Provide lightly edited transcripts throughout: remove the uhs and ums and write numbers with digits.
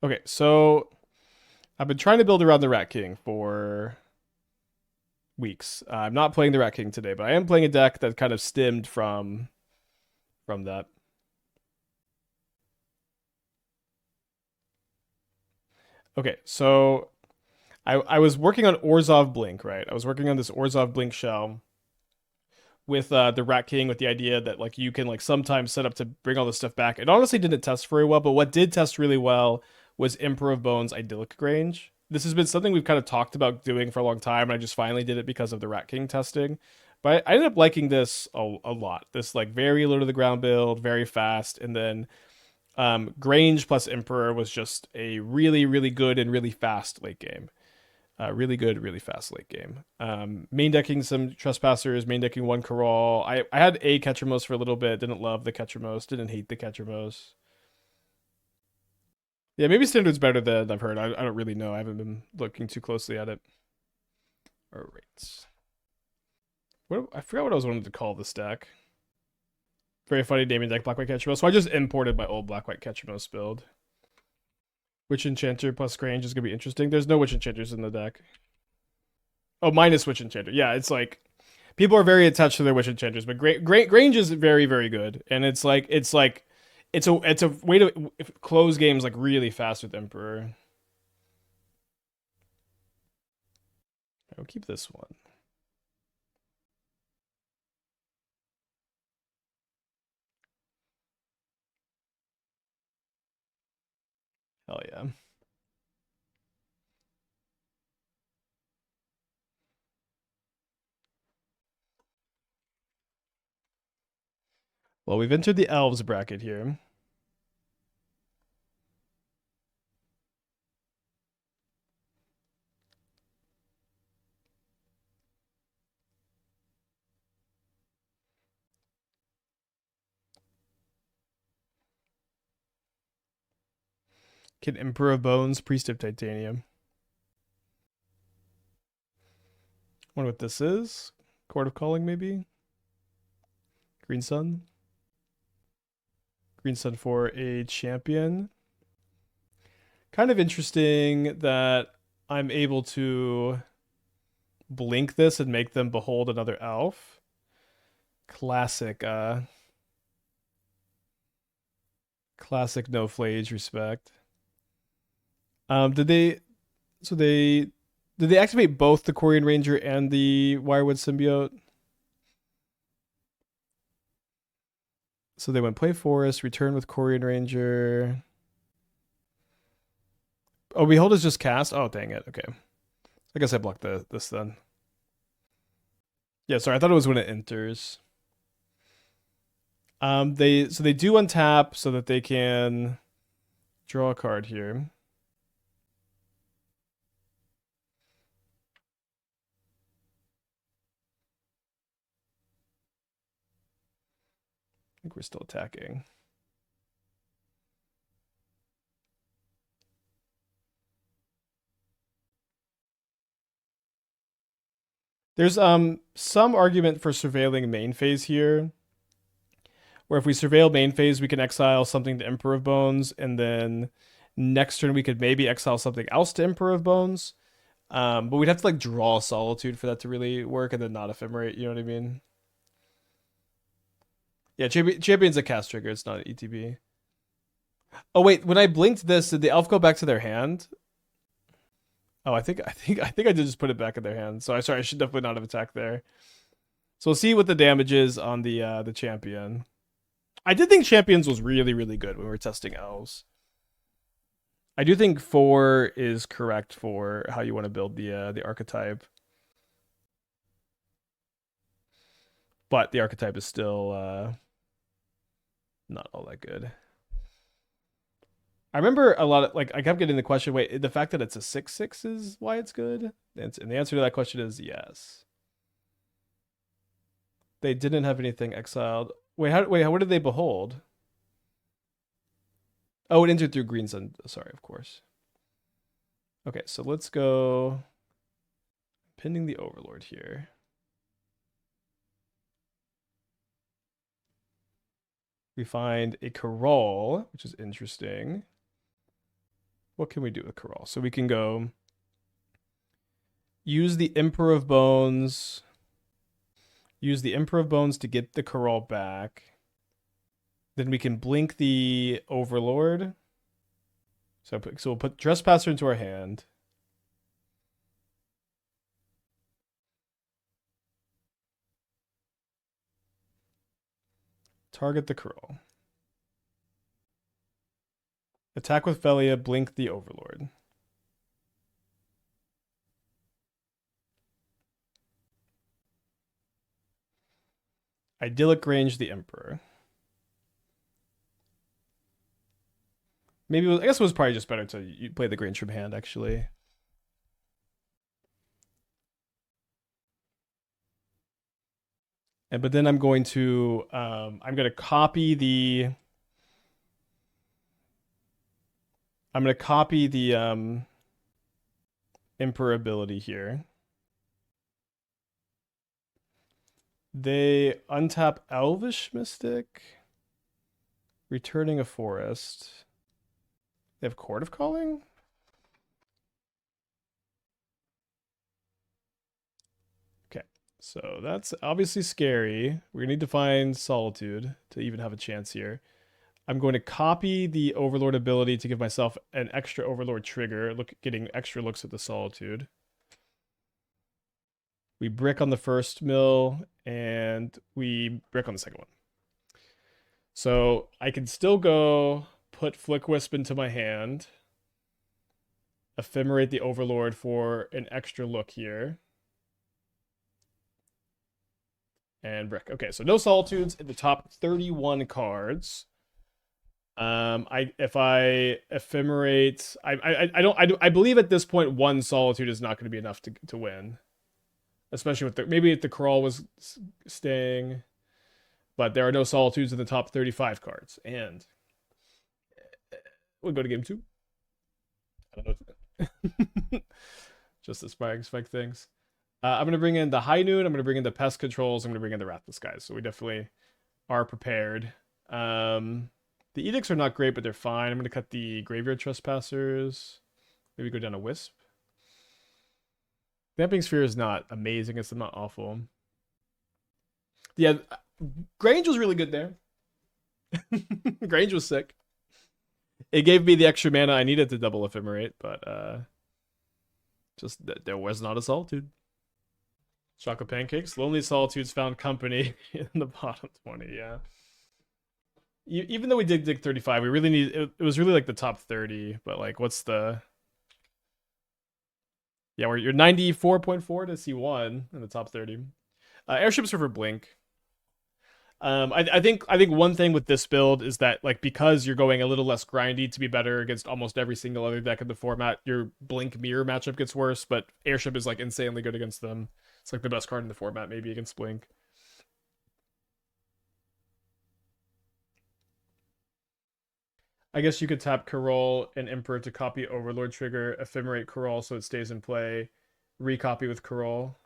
Okay, so I've been trying to build around the Rat King for weeks. I'm not playing the Rat King today, but I am playing a deck that kind of stemmed from that. Okay, so I was working on Orzhov Blink, right? I was working on this Orzhov Blink shell with the Rat King with the idea that like you can like sometimes set up to bring all this stuff back. It honestly didn't test very well, but what did test really well was Emperor of Bones Idyllic Grange. This has been something we've kind of talked about doing for a long time, and I just finally did it because of the Rat King testing. But I ended up liking this a lot. This like very low to the ground build, very fast, and then Grange plus Emperor was just a really, really good and really fast late game. Really good, really fast late game. Main decking some Trespassers, main decking one Kirol. I had a Catchermos for a little bit. Didn't love the Catchermos. Didn't hate the Catchermos. Yeah, maybe Standard's better than I've heard. I don't really know. I haven't been looking too closely at it. All right. I forgot what I was wanting to call this deck. Very funny naming deck, Black White Catchermos. So I just imported my old Black White Catchermos build. Witch Enchanter plus Grange is gonna be interesting. There's no Witch Enchanters in the deck. Oh, minus Witch Enchanter. Yeah, it's like people are very attached to their Witch Enchanters, but Grange is very, very good, and it's a way to close games like really fast with Emperor. I'll keep this one. Hell yeah. Well, we've entered the Elves bracket here. Can Emperor of Bones, Priest of Titanium. Wonder what this is. Court of Calling, maybe. Green Sun. Green Sun for a champion. Kind of interesting that I'm able to blink this and make them behold another elf. Classic, classic no flage respect. Did they? So they did they activate both the Quarian Ranger and the Wirewood Symbiote? So they went play Forest, return with Quarian Ranger. Oh, Behold is just cast. Oh, dang it. Okay, I guess I blocked this then. Yeah, sorry. I thought it was when it enters. They do untap so that they can draw a card here. I think we're still attacking. There's some argument for surveilling main phase here, where if we surveil main phase, we can exile something to Emperor of Bones, and then next turn we could maybe exile something else to Emperor of Bones. But we'd have to like draw Solitude for that to really work, and then not Ephemerate. You know what I mean? Yeah, Champion's a cast trigger. It's not an ETB. Oh wait, when I blinked this, did the elf go back to their hand? Oh, I did just put it back in their hand. So I sorry, I should definitely not have attacked there. So we'll see what the damage is on the champion. I did think champions was really, really good when we were testing elves. I do think 4 is correct for how you want to build the archetype, but the archetype is still not all that good. I remember a lot of like I kept getting the question, wait, the fact that it's a 6/6 is why it's good, and the answer to that question is yes. They didn't have anything exiled. What did they behold? Oh, it entered through Green Sun. Sorry, of course. Okay, so let's go pinning the Overlord here. We find a Kirol, which is interesting. what can we do with Kirol? So we can go use the Emperor of Bones. Use the Emperor of Bones to get the Kirol back. Then we can blink the Overlord. So we'll put Trespasser into our hand. Target the Kirol. Attack with Phelia, blink the Overlord. Idyllic Grange the Emperor. Maybe I guess it was probably just better to play the Grange from hand, actually. But then I'm going to copy the Emperor ability here. They untap Elvish Mystic, returning a forest. They have Court of Calling? Okay, so that's obviously scary. We need to find Solitude to even have a chance here. I'm going to copy the Overlord ability to give myself an extra Overlord trigger, getting extra looks at the Solitude. We brick on the first mill, and we brick on the second one. So I can still go put Flickerwisp into my hand, Ephemerate the Overlord for an extra look here, and brick. Okay, so no Solitudes in the top 31 cards. If I Ephemerate, I believe at this point one Solitude is not going to be enough to win, especially with maybe if the Kirol was staying, but there are no Solitudes in the top 35 cards, and we'll go to game 2. I don't know. Just aspiring spike things. I'm going to bring in the High Noon. I'm going to bring in the Pest Controls. I'm going to bring in the Wrathless guys. So we definitely are prepared. The Edicts are not great, but they're fine. I'm going to cut the Graveyard Trespassers. Maybe go down a Wisp. Vamping Sphere is not amazing. It's not awful. Yeah, Grange was really good there. Grange was sick. It gave me the extra mana I needed to double Ephemerate, but just there was not a Solitude. Chocolate Pancakes. Lonely Solitudes found company in the bottom 20, yeah. Even though we did dig 35, we really need... It was really like the top 30, but like, what's the... Yeah, you're 94.4 to C1 in the top 30. Airships are for blink. I think one thing with this build is that like because you're going a little less grindy to be better against almost every single other deck in the format, your blink mirror matchup gets worse, but Airship is like insanely good against them. It's like the best card in the format maybe against blink. I guess you could tap Kirol and Emperor to copy Overlord trigger, Ephemerate Kirol so it stays in play, recopy with Kirol.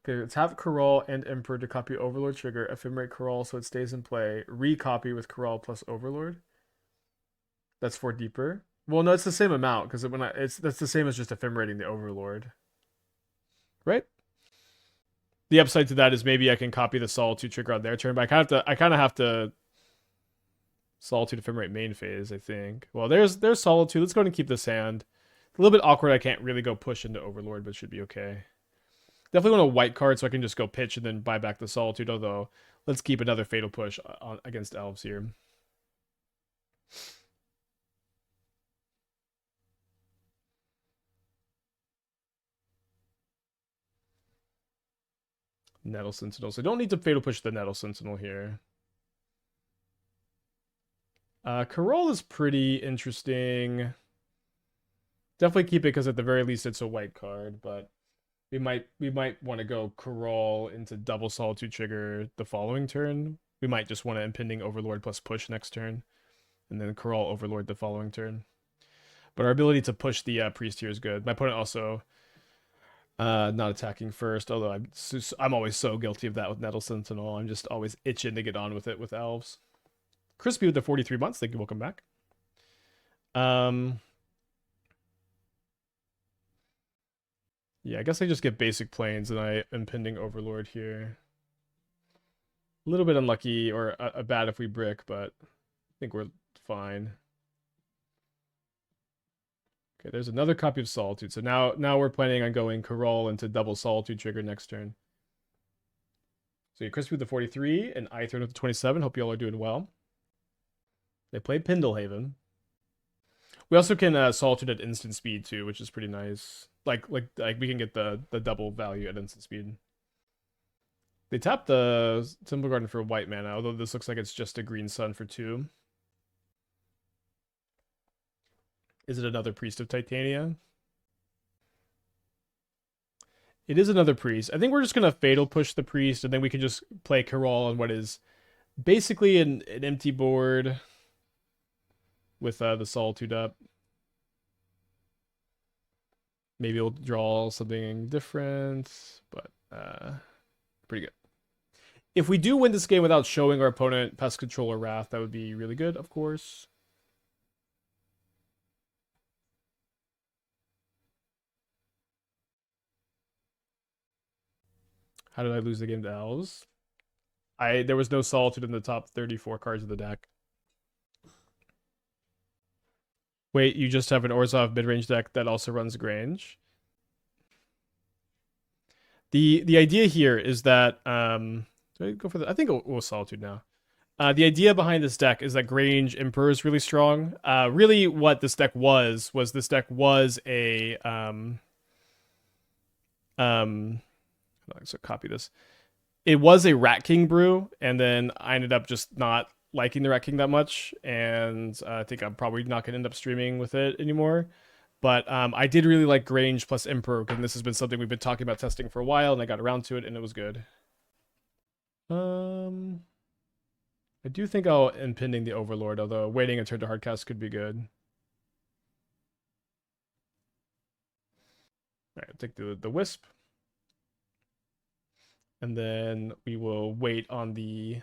Okay, tap Kirol and Emperor to copy Overlord trigger, Ephemerate Kirol so it stays in play, recopy with Kirol plus Overlord. That's 4 deeper. Well, no, it's the same amount because that's the same as just ephemerating the Overlord, right? The upside to that is maybe I can copy the Solitude trigger on their turn, but I kind of have to Solitude Ephemerate main phase, I think. Well, there's Solitude. Let's go ahead and keep this hand. A little bit awkward. I can't really go push into Overlord, but should be okay. Definitely want a white card so I can just go pitch and then buy back the Solitude, although let's keep another Fatal Push against Elves here. Nettle Sentinel. So I don't need to Fatal Push the Nettle Sentinel here. Kirol is pretty interesting. Definitely keep it because at the very least it's a white card, but we might want to go Kirol into double Solitude trigger the following turn. We might just want to Impending Overlord plus push next turn, and then Kirol Overlord the following turn. But our ability to push the priest here is good. My opponent also not attacking first, although I'm always so guilty of that with Nettle Sentinel. I'm just always itching to get on with it with elves. Crispy with the 43 months. Thank you. Welcome back. Um, yeah, I guess I just get basic planes and I impending Overlord here. A little bit unlucky or a bad if we brick, but I think we're fine. Okay, there's another copy of Solitude. So now we're planning on going Kirol into double Solitude trigger next turn. So you Crispy with the 43 and I throw with the 27. Hope you all are doing well. They play Pindlehaven. We also can Solitude at instant speed too, which is pretty nice. Like we can get the double value at instant speed. They tap the Temple Garden for white mana, although this looks like it's just a green sun for 2. Is it another Priest of Titania? It is another Priest. I think we're just going to Fatal Push the Priest, and then we can just play Kirol on what is basically an empty board with the Solitude up. Maybe we'll draw something different, but pretty good. If we do win this game without showing our opponent Pest Control or Wrath, that would be really good, of course. How did I lose the game to Elves? There was no Solitude in the top 34 cards of the deck. Wait, you just have an Orzhov mid-range deck that also runs Grange? The idea here is that do I go for the? I think we'll Solitude now. The idea behind this deck is that Grange Emperor is really strong. Really, what this deck was this deck was a so copy this. It was a Rat King brew, and then I ended up just not liking the Rat King that much, and I think I'm probably not going to end up streaming with it anymore. But I did really like Grange plus Emperor, and this has been something we've been talking about testing for a while, and I got around to it, and it was good. I do think I'll impending the Overlord, although waiting a turn to hardcast could be good. All right, I'll take the Wisp. And then we will wait on the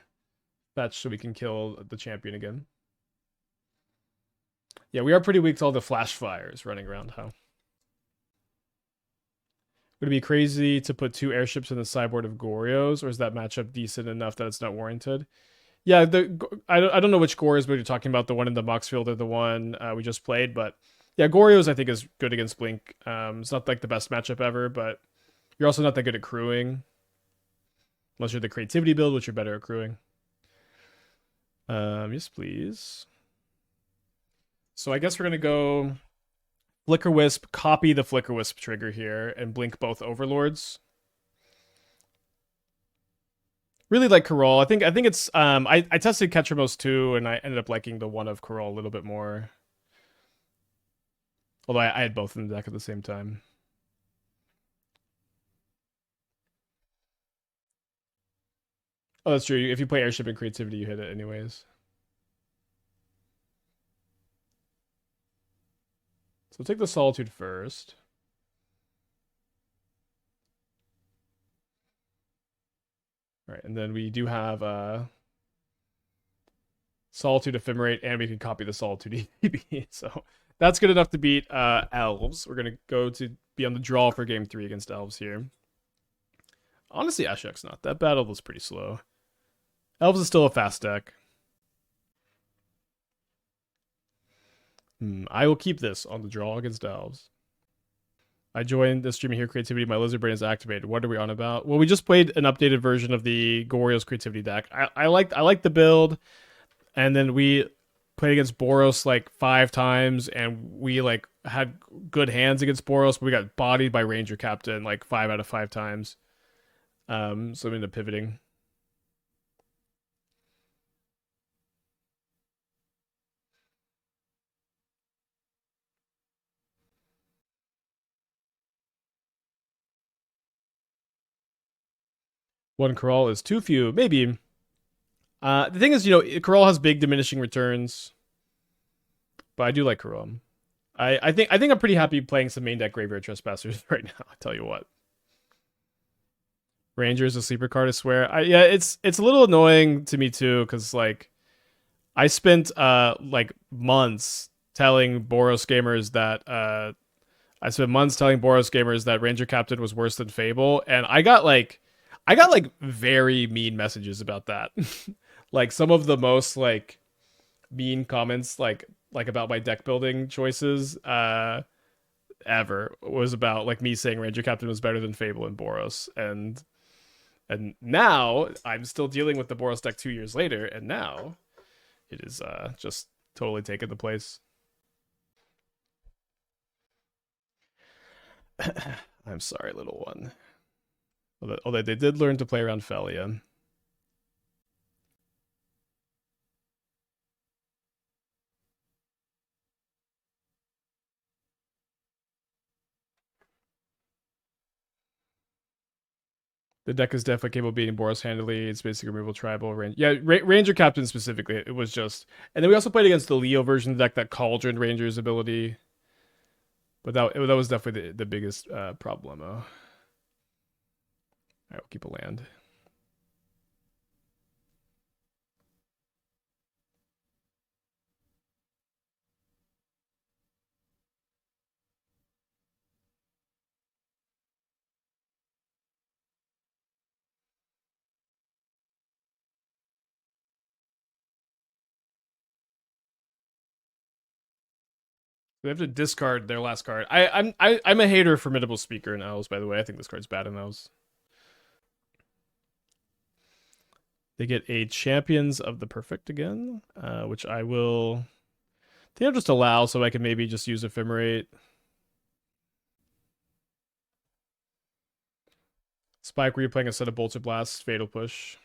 fetch so we can kill the champion again. Yeah, we are pretty weak to all the flash fires running around, huh? Would it be crazy to put 2 airships in the sideboard of Goryo's, or is that matchup decent enough that it's not warranted? Yeah, I don't know which Goryo's, but you're talking about the one in the Moxfield or the one we just played, but yeah, Goryo's I think is good against Blink. It's not like the best matchup ever, but you're also not that good at crewing. Unless you're the creativity build, which you're better at crewing. Yes, please. So I guess we're going to go Flickerwisp, copy the Flickerwisp trigger here, and blink both Overlords. Really like Kirol. I think it's I tested Ketramos too, and I ended up liking the one of Kirol a little bit more. Although I had both in the deck at the same time. Oh, that's true. If you play Airship and Creativity, you hit it anyways. So we'll take the Solitude first. All right, and then we do have Solitude Ephemerate, and we can copy the Solitude ETB. So that's good enough to beat Elves. We're going to go to be on the draw for game 3 against Elves here. Honestly, Ashiok's not that bad. Elves pretty slow. Elves is still a fast deck. I will keep this on the draw against Elves. I joined the streaming here creativity. My lizard brain is activated. What are we on about? Well, we just played an updated version of the Goryo's creativity deck. I like the build, and then we played against Boros like 5 times, and we like had good hands against Boros, but we got bodied by Ranger Captain like 5 out of 5 times. So I'm into pivoting. One Kirol is too few, maybe. The thing is, Kirol has big diminishing returns, but I do like Kirol. I think I'm pretty happy playing some main deck Graveyard Trespassers right now. I tell you what, Ranger is a sleeper card. I swear. Yeah, it's a little annoying to me too, because like I spent like months telling Boros gamers that I spent months telling Boros gamers that Ranger Captain was worse than Fable, and I got like very mean messages about that. Like some of the most like mean comments like about my deck building choices ever was about like me saying Ranger Captain was better than Fable and Boros, and now I'm still dealing with the Boros deck 2 years later, and now it is just totally taken the place. I'm sorry, little one. Although they did learn to play around Phelia. The deck is definitely capable of beating Boros handily. It's basically removal tribal range. Yeah, Ranger Captain specifically. It was just, and then we also played against the Leo version of the deck that Cauldron Ranger's ability. But that was definitely the biggest problem. All right, we'll keep a land. They have to discard their last card. I'm a hater of Formidable Speaker in Elves, by the way. I think this card's bad in Elves. They get a Champions of the Perfect again, which I will. I think I'll just allow so I can maybe just use Ephemerate. Spike, were you playing a set of Bolts of Blast, Fatal Push?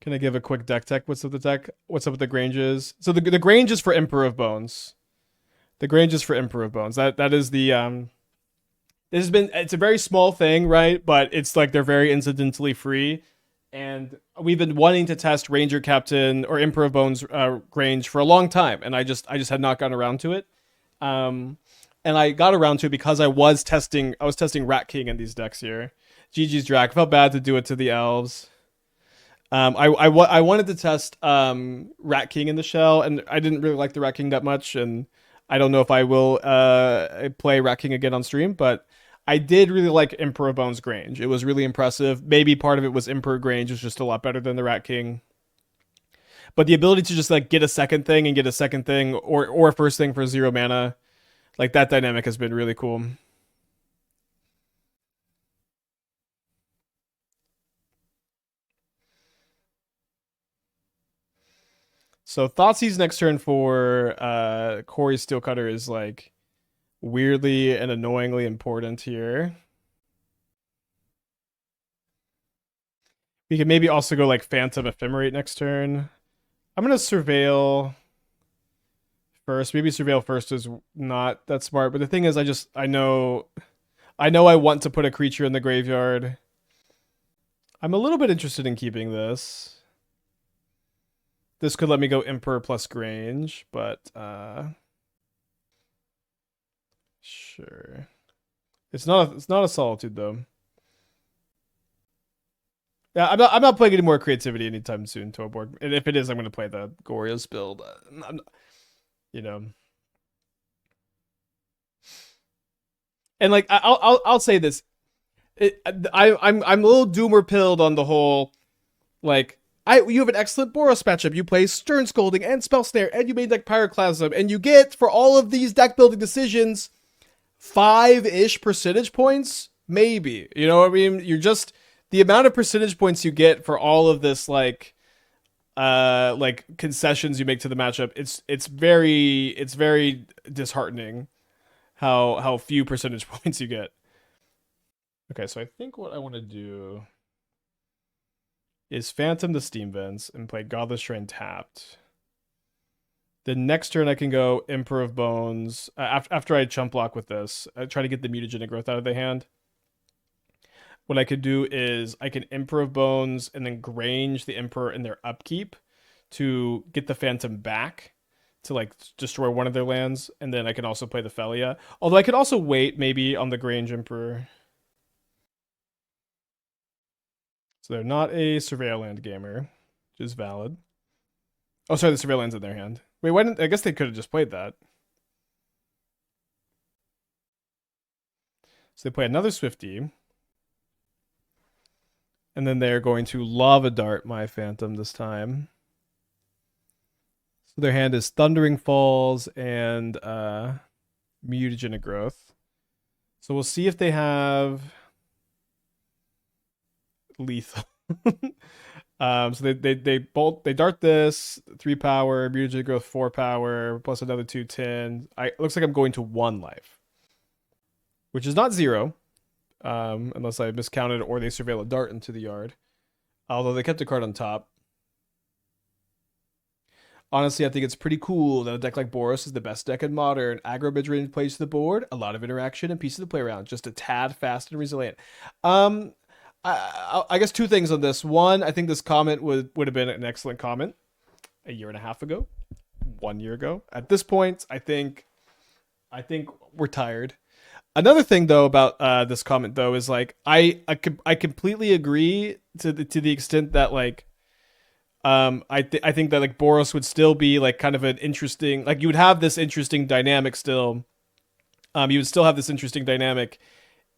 Can I give a quick deck tech? What's up with the deck? What's up with the Granges? So the Grange is for Emperor of Bones. The Grange is for Emperor of Bones. That is the This has been, it's a very small thing, right? But it's like they're very incidentally free. And we've been wanting to test Ranger Captain or Emperor of Bones Grange for a long time, and I just had not gotten around to it. And I got around to it because I was testing Rat King in these decks here. GG's Drac. Felt bad to do it to the elves. I wanted to test Rat King in the shell, and I didn't really like the Rat King that much, and I don't know if I will play Rat King again on stream, but I did really like Emperor of Bones Grange. It was really impressive. Maybe part of it was Emperor Grange was just a lot better than the Rat King. But the ability to just like get a second thing and get a second thing or a first thing for 0 mana, like that dynamic has been really cool. So Thoughtseize next turn for Corey Steelcutter is like weirdly and annoyingly important here. We could maybe also go like Phantom Ephemerate next turn. I'm gonna Surveil first. Maybe Surveil first is not that smart, but the thing is, I know I want to put a creature in the graveyard. I'm a little bit interested in keeping this. This could let me go Emperor plus Grange, but sure. It's not a Solitude though. Yeah, I'm not playing any more creativity anytime soon to a board. And if it is, I'm gonna play the Glorious build. You know. And like I'll say this. I'm a little doomer pilled on the whole like you have an excellent Boros matchup. You play Stern Scolding and Spell Snare, and you made like Pyroclasm, and you get for all of these deck building decisions 5-ish percentage points, maybe. You know what I mean? You're just the amount of percentage points you get for all of this like concessions you make to the matchup. It's very disheartening how few percentage points you get. Okay, so I think what I want to do is Phantom the Steam Vents and play Godless Shrine tapped. The next turn I can go Emperor of Bones. After I chump block with this, I try to get the mutagenic growth out of the hand. what I could do is I can Emperor of Bones and then Grange the Emperor in their upkeep to get the Phantom back to like destroy one of their lands, and then I can also play the Phelia. Although I could also wait maybe on the Grange Emperor. So they're not a Surveil land gamer, which is valid. Oh, sorry, the Surveil land's in their hand. Wait, why didn't I guess they could have just played that. So they play another Swifty. And then they're going to Lava Dart my Phantom this time. So their hand is Thundering Falls and Mutagenic Growth. So we'll see if they have lethal. So they dart this 3 power, Mutagenic Growth 4 power, plus another 2/10. It looks like I'm going to 1 life, which is not 0. Unless I miscounted or they surveil a dart into the yard. Although they kept a card on top. Honestly, I think it's pretty cool that a deck like Boros is the best deck in Modern. Aggro mid-range plays to the board, a lot of interaction and pieces to play around, just a tad fast and resilient. I guess 2 things on this. One, I think this comment would have been an excellent comment a year and a half ago, 1 year ago. At this point, I think we're tired. Another thing though about this comment though is like I completely agree to the extent that like I think that like Boros would still be like kind of an interesting, like you would have this interesting dynamic still. You would still have this interesting dynamic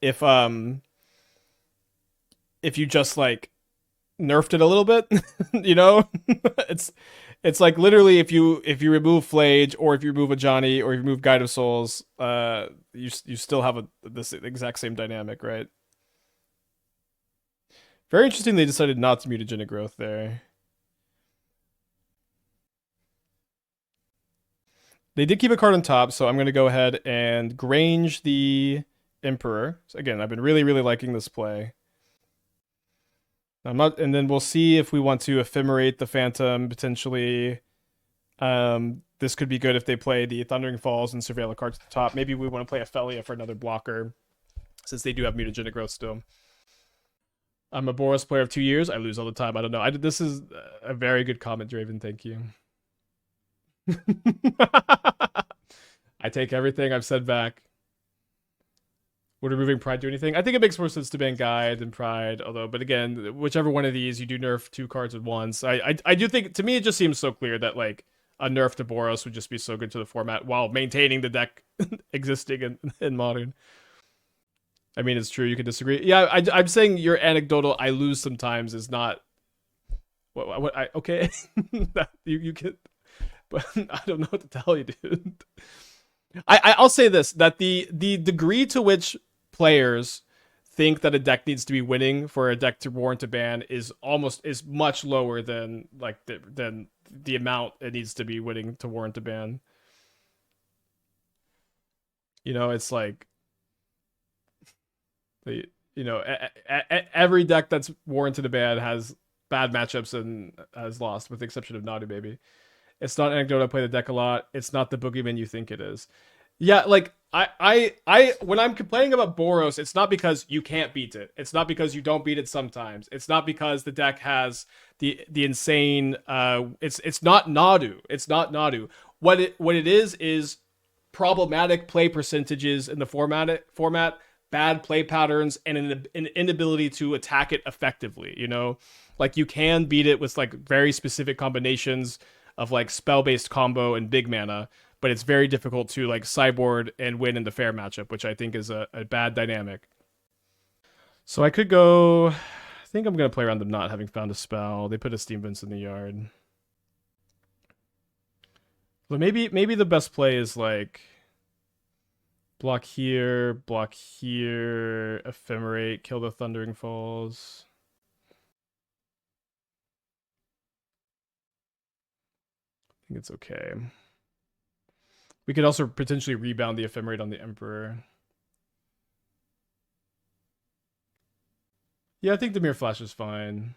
if you just like nerfed it a little bit, you know? It's like literally if you remove Flage or if you remove a Johnny or if you remove Guide of Souls, you still have this exact same dynamic, right? Very interesting they decided not to Mutagenic Growth there. They did keep a card on top, so I'm going to go ahead and Grange the Emperor. So again, I've been really, really liking this play. I'm not, and then we'll see if we want to Ephemerate the Phantom potentially. This could be good if they play the Thundering Falls and Surveil a card to the top. Maybe we want to play a Phelia for another blocker, since they do have Mutagenic Growth still. I'm a Boros player of 2 years. I lose all the time. I don't know. This is a very good comment, Draven. Thank you. I take everything I've said back. Would removing Pride do anything? I think it makes more sense to ban Guide than Pride, but again, whichever one of these, you do nerf 2 cards at once. I do think, to me, it just seems so clear that, like, a nerf to Boros would just be so good to the format while maintaining the deck existing in Modern. I mean, it's true, you can disagree. Yeah, I'm saying your anecdotal, I lose sometimes, is not... okay. you can... But I don't know what to tell you, dude. I'll say this, that the degree to which players think that a deck needs to be winning for a deck to warrant a ban is much lower than like the amount it needs to be winning to warrant a ban. You know, it's like every deck that's warranted a ban has bad matchups and has lost, with the exception of Nadu Baby. It's not anecdotal. I play the deck a lot. It's not the boogeyman you think it is. Yeah, like I when I'm complaining about Boros, it's not because you can't beat it. It's not because you don't beat it sometimes. It's not because the deck has the insane it's not Nadu. It's not Nadu. What it is problematic play percentages in the format, bad play patterns, and an inability to attack it effectively, you know? Like you can beat it with like very specific combinations of like spell-based combo and big mana, but it's very difficult to like sideboard and win in the fair matchup, which I think is a bad dynamic. So I could go... I think I'm going to play around them not having found a spell. They put a Steam Vince in the yard. But maybe the best play is like... block here, Ephemerate, kill the Thundering Falls. I think it's okay. We could also potentially rebound the Ephemerate on the Emperor. Yeah, I think the Mirror Flash is fine.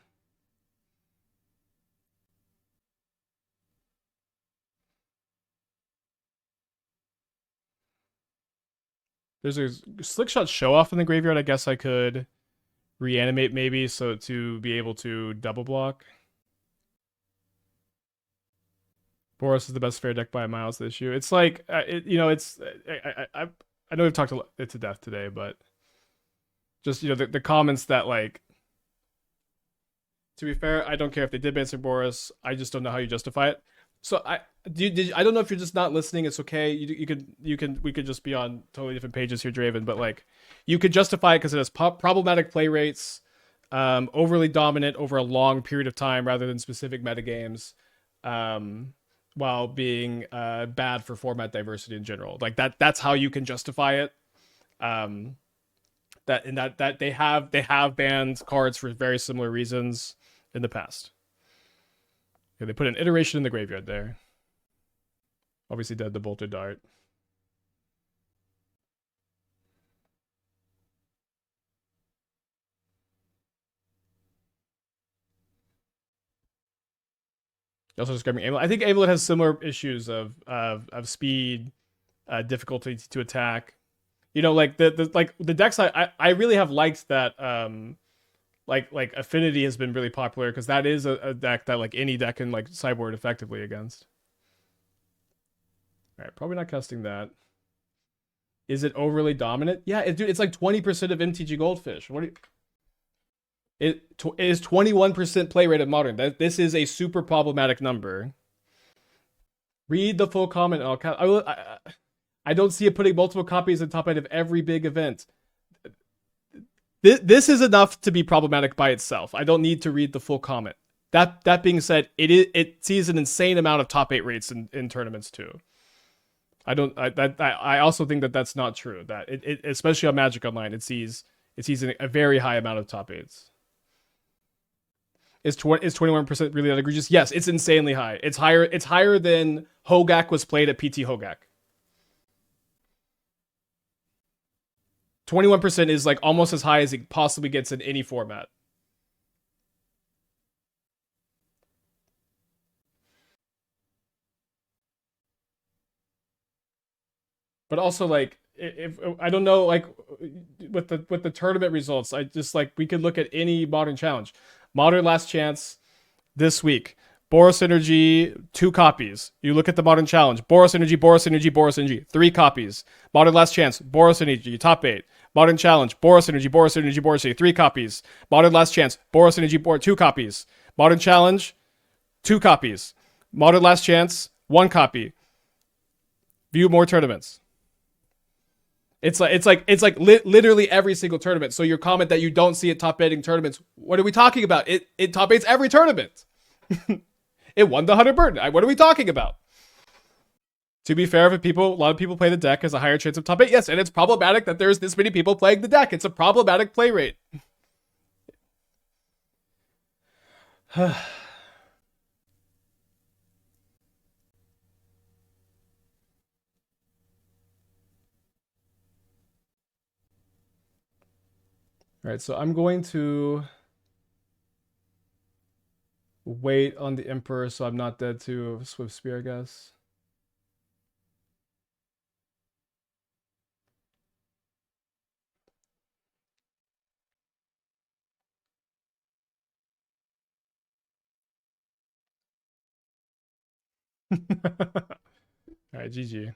There's a Slickshot Show Off in the graveyard. I guess I could reanimate maybe, so to be able to double block. Boros is the best fair deck by a mile. Is the issue. It's like it's I know we've talked it to death today, but just the comments that like. To be fair, I don't care if they did ban Boros. I just don't know how you justify it. So I don't know if you're just not listening. It's okay. We could just be on totally different pages here, Draven. But like, you could justify it because it has problematic play rates, overly dominant over a long period of time rather than specific metagames, while being bad for format diversity in general. Like that's how you can justify it. That they have banned cards for very similar reasons in the past. Okay, they put an iteration in the graveyard there. Obviously dead the bolted dart. Also describing Amulet. I think Amulet has similar issues of speed, difficulty to attack. Like the decks I really have liked that like Affinity has been really popular because that is a deck that like any deck can like sideboard effectively against. All right, probably not casting that. Is it overly dominant? Yeah, dude, it's like 20% of MTG Goldfish. What do you... It is 21% play rate of Modern. This is a super problematic number. Read the full comment. I don't see it putting multiple copies in top 8 of every big event. This is enough to be problematic by itself. I don't need to read the full comment. That being said, it sees an insane amount of top 8 rates in tournaments too. I also think that's not true. That it especially on Magic Online, it sees a very high amount of top 8s. Is 21% really that egregious? Yes, it's insanely high. It's higher than Hogak was played at PT Hogak. 21% is like almost as high as it possibly gets in any format. But also like if I don't know like with the tournament results, I just like we could look at any Modern challenge. Modern Last Chance this week. Boros Energy, 2 copies. You look at the Modern Challenge. Boros Energy, Boros Energy, Boros Energy, 3 copies. Modern Last Chance, Boros Energy, top 8. Modern Challenge, Boros Energy, Boros Energy, Boros Energy, 3 copies. Modern Last Chance, Boros Energy, 2 copies. Modern Challenge, 2 copies. Modern Last Chance, 1 copy. View more tournaments. It's like literally every single tournament. So your comment that you don't see it top 8ing tournaments, what are we talking about? It top 8s every tournament. It won the 100 burden. What are we talking about? To be fair, a lot of people play the deck as a higher chance of top 8. Yes, and it's problematic that there's this many people playing the deck. It's a problematic play rate. All right, so I'm going to wait on the Emperor so I'm not dead to Swift Spear, I guess. All right, GG.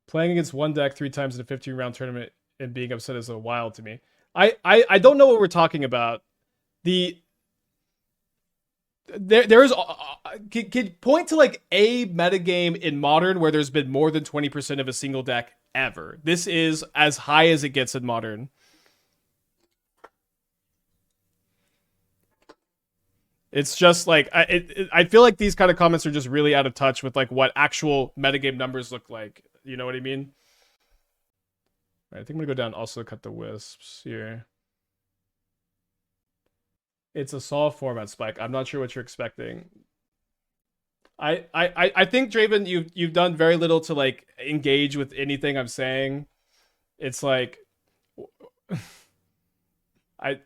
Playing against one deck 3 times in a 15-round tournament and being upset is a wild to me. I don't know what we're talking about. There's can point to like a metagame in Modern where there's been more than 20% of a single deck ever. This is as high as it gets in Modern. It's just like I feel like these kind of comments are just really out of touch with like what actual metagame numbers look like. You know what I mean? All right, I think I'm gonna go down also cut the wisps here. It's a solve format spike. I'm not sure what you're expecting. I think Draven, you've done very little to like engage with anything I'm saying. It's like I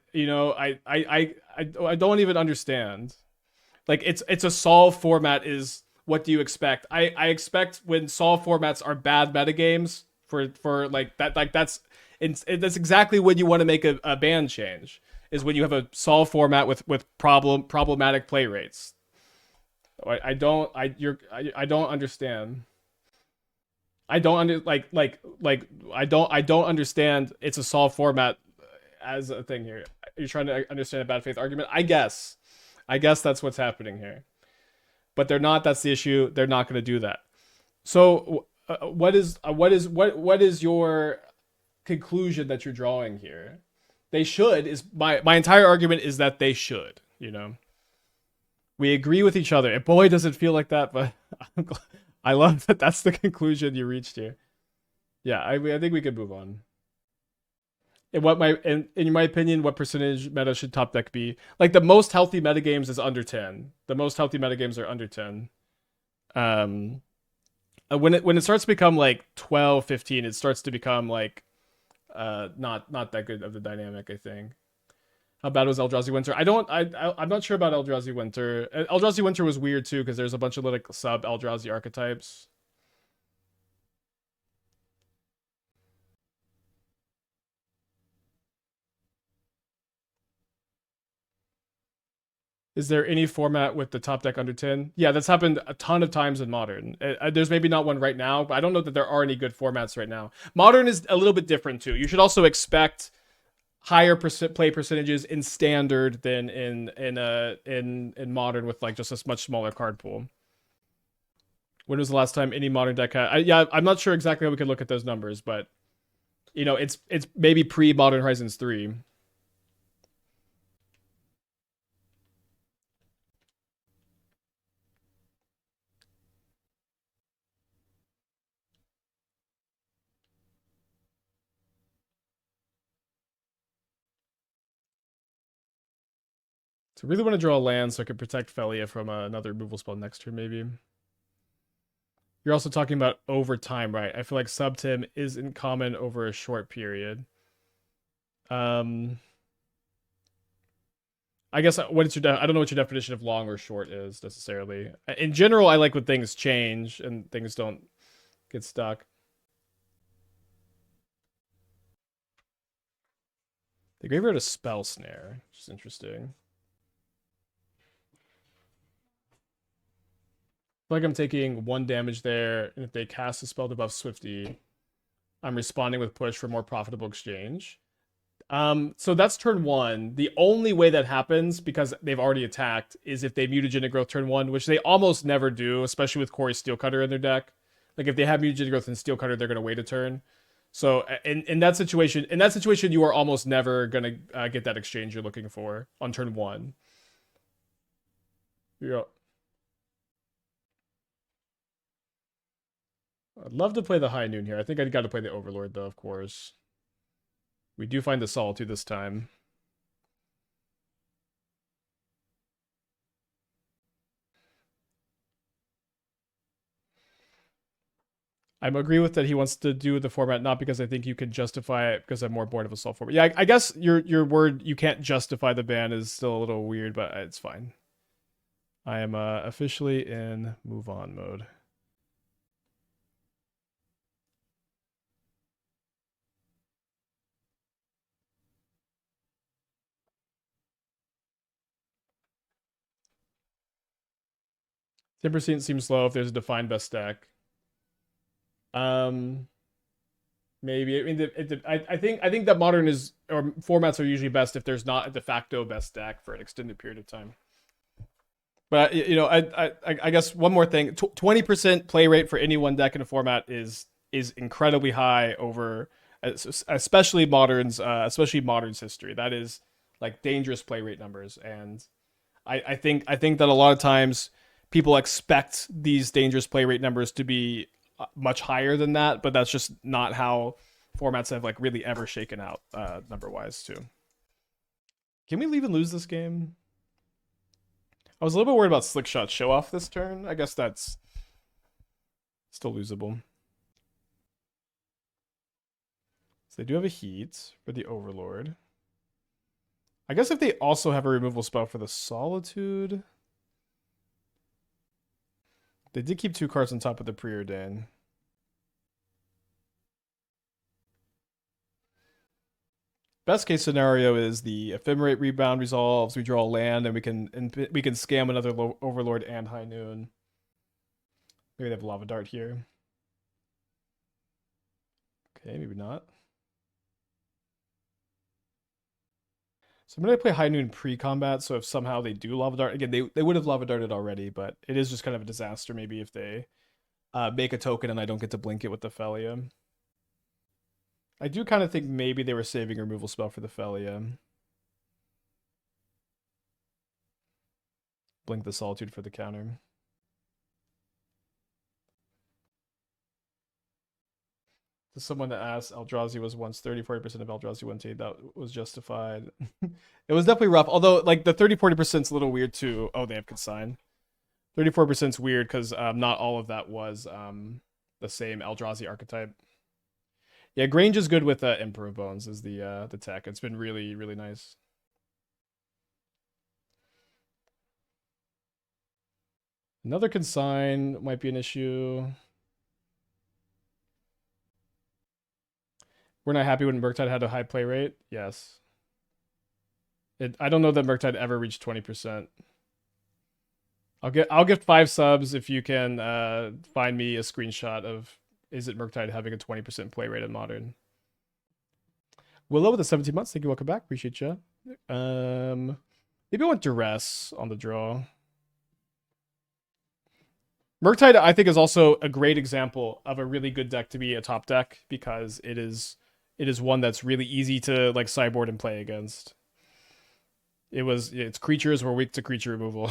don't even understand. Like it's a solve format is what do you expect? I expect when solve formats are bad metagames for like that, like that's That's exactly when you want to make a ban change, is when you have a solve format with problematic play rates. I don't understand. I don't under like I don't understand. It's a solve format as a thing here. You're trying to understand a bad faith argument. I guess that's what's happening here. But they're not. That's the issue. They're not going to do that. So what is your conclusion that you're drawing here? They should is my entire argument is that they should. You know, we agree with each other. And boy, does it feel like that. But I love that. That's the conclusion you reached here. Yeah, I think we could move on. In my opinion, what percentage meta should top deck be? Like the most healthy metagames is under 10. The most healthy metagames are under 10. Um when it starts to become like 12, 15, it starts to become like not that good of the dynamic, I think. How bad was Eldrazi Winter? I'm not sure about Eldrazi Winter. Eldrazi Winter was weird too because there's a bunch of like sub Eldrazi archetypes. Is there any format with the top deck under 10? Yeah, that's happened a ton of times in Modern. There's maybe not one right now, but I don't know that there are any good formats right now. Modern is a little bit different too. You should also expect higher play percentages in Standard than in Modern with like just a much smaller card pool. When was the last time any Modern deck had? Yeah, I'm not sure exactly how we could look at those numbers, but you know, it's maybe pre Modern Horizons 3. So I really want to draw a land so I could protect Phelia from another removal spell next turn, maybe. You're also talking about over time, right? I feel like Subtim isn't common over a short period. I guess what is I don't know what your definition of long or short is necessarily. In general, I like when things change and things don't get stuck. The graveyard a spell snare, which is interesting. I feel like I'm taking 1 damage there, and if they cast a spell to buff Swifty, I'm responding with push for more profitable exchange. So that's turn 1. The only way that happens, because they've already attacked, is if they mutagenic growth turn 1, which they almost never do, especially with Corey Steelcutter in their deck. Like if they have mutagenic growth and Steelcutter, they're gonna wait a turn. So in that situation, you are almost never gonna get that exchange you're looking for on turn 1. Yeah. I'd love to play the High Noon here. I think I'd got to play the Overlord though, of course. We do find the Solitude this time. I agree with that he wants to do the format not because I think you can justify it because I'm more bored of a solve format. Yeah, I guess your word you can't justify the ban is still a little weird, but it's fine. I am officially in move on mode. Timber seems low if there's a defined best stack. Maybe. I mean, I think that modern is or formats are usually best if there's not a de facto best stack for an extended period of time. But you know, I guess one more thing: 20% play rate for any one deck in a format is incredibly high over, especially modern's history. That is like dangerous play rate numbers, and I think that a lot of times people expect these dangerous play rate numbers to be much higher than that, but that's just not how formats have like really ever shaken out number wise too. Can we leave and lose this game? I was a little bit worried about Slickshot show off this turn. I guess that's still losable. So they do have a heat for the Overlord. I guess if they also have a removal spell for the Solitude. They did keep 2 cards on top of the Preordain. Best case scenario is the Ephemerate rebound resolves. We draw land, and we can scam another Overlord and High Noon. Maybe they have Lava Dart here. Okay, maybe not. So I'm going to play High Noon pre-combat, so if somehow they do Lava Dart, again, they would have Lava Darted already, but it is just kind of a disaster maybe if they make a token and I don't get to blink it with the Phelia. I do kind of think maybe they were saving a removal spell for the Phelia. Blink the Solitude for the counter. To someone that asked, Eldrazi was once 30-40% of Eldrazi 1T. That was justified. It was definitely rough. Although, like, the 30-40% is a little weird, too. Oh, they have consign. 34% is weird because not all of that was the same Eldrazi archetype. Yeah, Grange is good with Emperor Bones as the tech. It's been really, really nice. Another consign might be an issue. We're not happy when Murktide had a high play rate. Yes. I don't know that Murktide ever reached 20%. I'll gift 5 subs if you can find me a screenshot of Is It Murktide having a 20% play rate in Modern. Willow with the 17 months. Thank you. Welcome back. Appreciate you. Maybe I want Duress on the draw. Murktide, I think, is also a great example of a really good deck to be a top deck because it is one that's really easy to like sideboard and play against. Its creatures were weak to creature removal.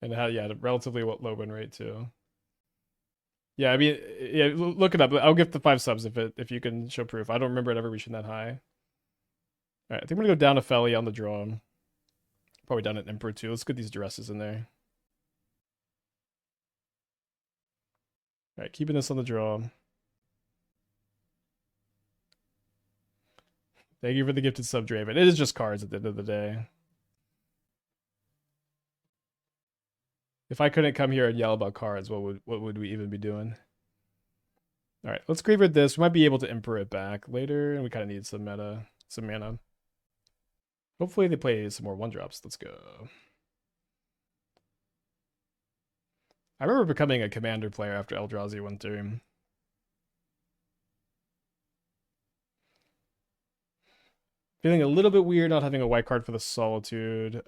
And it had, yeah, a relatively low win rate too. Yeah, I mean, yeah, look it up. I'll give the 5 subs if you can show proof. I don't remember it ever reaching that high. All right, I think I'm gonna go down to Phelia on the draw. Probably down at Emperor too. Let's get these Duresses in there. All right, keeping this on the draw. Thank you for the gifted sub, Draven. It is just cards at the end of the day. If I couldn't come here and yell about cards, what would we even be doing? All right, let's graveyard this. We might be able to Emperor it back later, and we kind of need some mana. Hopefully they play some more 1-drops. Let's go. I remember becoming a commander player after Eldrazi went through. Feeling a little bit weird not having a white card for the Solitude.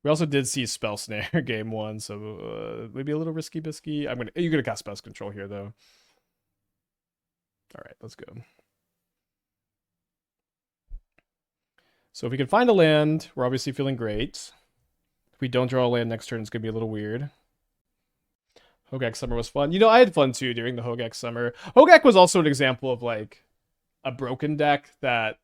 We also did see Spell Snare game 1, so maybe a little risky bisky. You're gonna cast Pest Control here though. All right, let's go. So if we can find a land, we're obviously feeling great. If we don't draw a land next turn, it's gonna be a little weird. Hogak Summer was fun. You know, I had fun too during the Hogak Summer. Hogak was also an example of like a broken deck that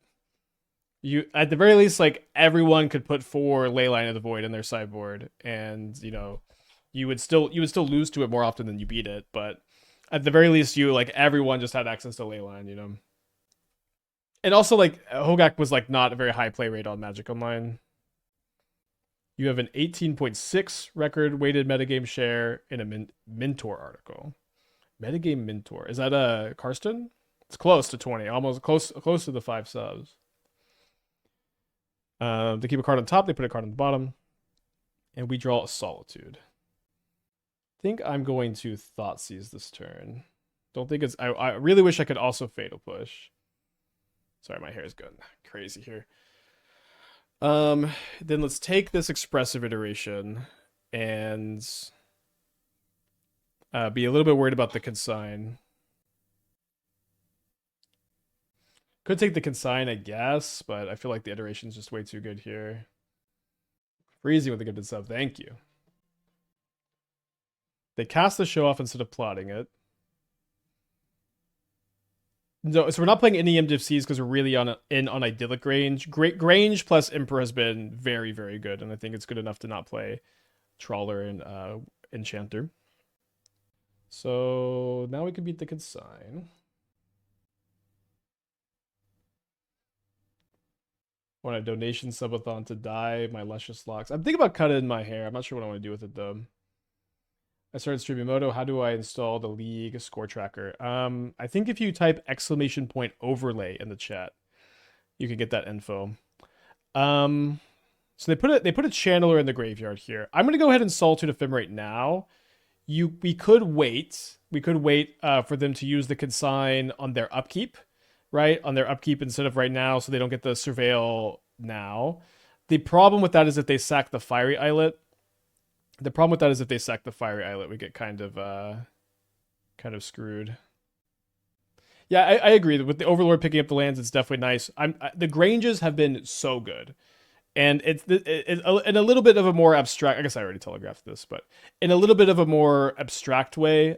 you, at the very least, like everyone could put 4 Leyline of the Void in their sideboard, and you know, you would still lose to it more often than you beat it. But at the very least, everyone just had access to Leyline, you know. And also, like, Hogak was like not a very high play rate on Magic Online. You have an 18.6 record weighted metagame share in a Mentor article. Metagame Mentor. Is that a Karsten? It's close to 20, almost close to the 5 subs. They keep a card on top, they put a card on the bottom, and we draw a Solitude. I think I'm going to Thoughtseize this turn. Don't think it's. I really wish I could also Fatal Push. Sorry, my hair is going crazy here. Then let's take this Expressive Iteration and be a little bit worried about the consign. Could take the consign, I guess, but I feel like the iteration is just way too good here. Freezing with a gifted sub, thank you. They cast the show off instead of plotting it. No, so we're not playing any MDFCs because we're really on Idyllic Grange. Grange plus Emperor has been very, very good, and I think it's good enough to not play Trawler and Enchanter. So now we can beat the consign. Want a donation subathon to dye my luscious locks. I'm thinking about cutting my hair. I'm not sure what I want to do with it though. I started streaming Moto. How do I install the League score tracker? I think if you type !overlay in the chat, you can get that info. So they put a channeler in the graveyard here. I'm gonna go ahead and Solitude Ephemerate now. We could wait. We could wait for them to use the consign on their upkeep, right? On their upkeep instead of right now, so they don't get the surveil now. The problem with that is if they sack the Fiery Islet. We get kind of screwed. Yeah, I agree. With the Overlord picking up the lands, it's definitely nice. The Granges have been so good, and in a little bit of a more abstract. I guess I already telegraphed this, but in a little bit of a more abstract way,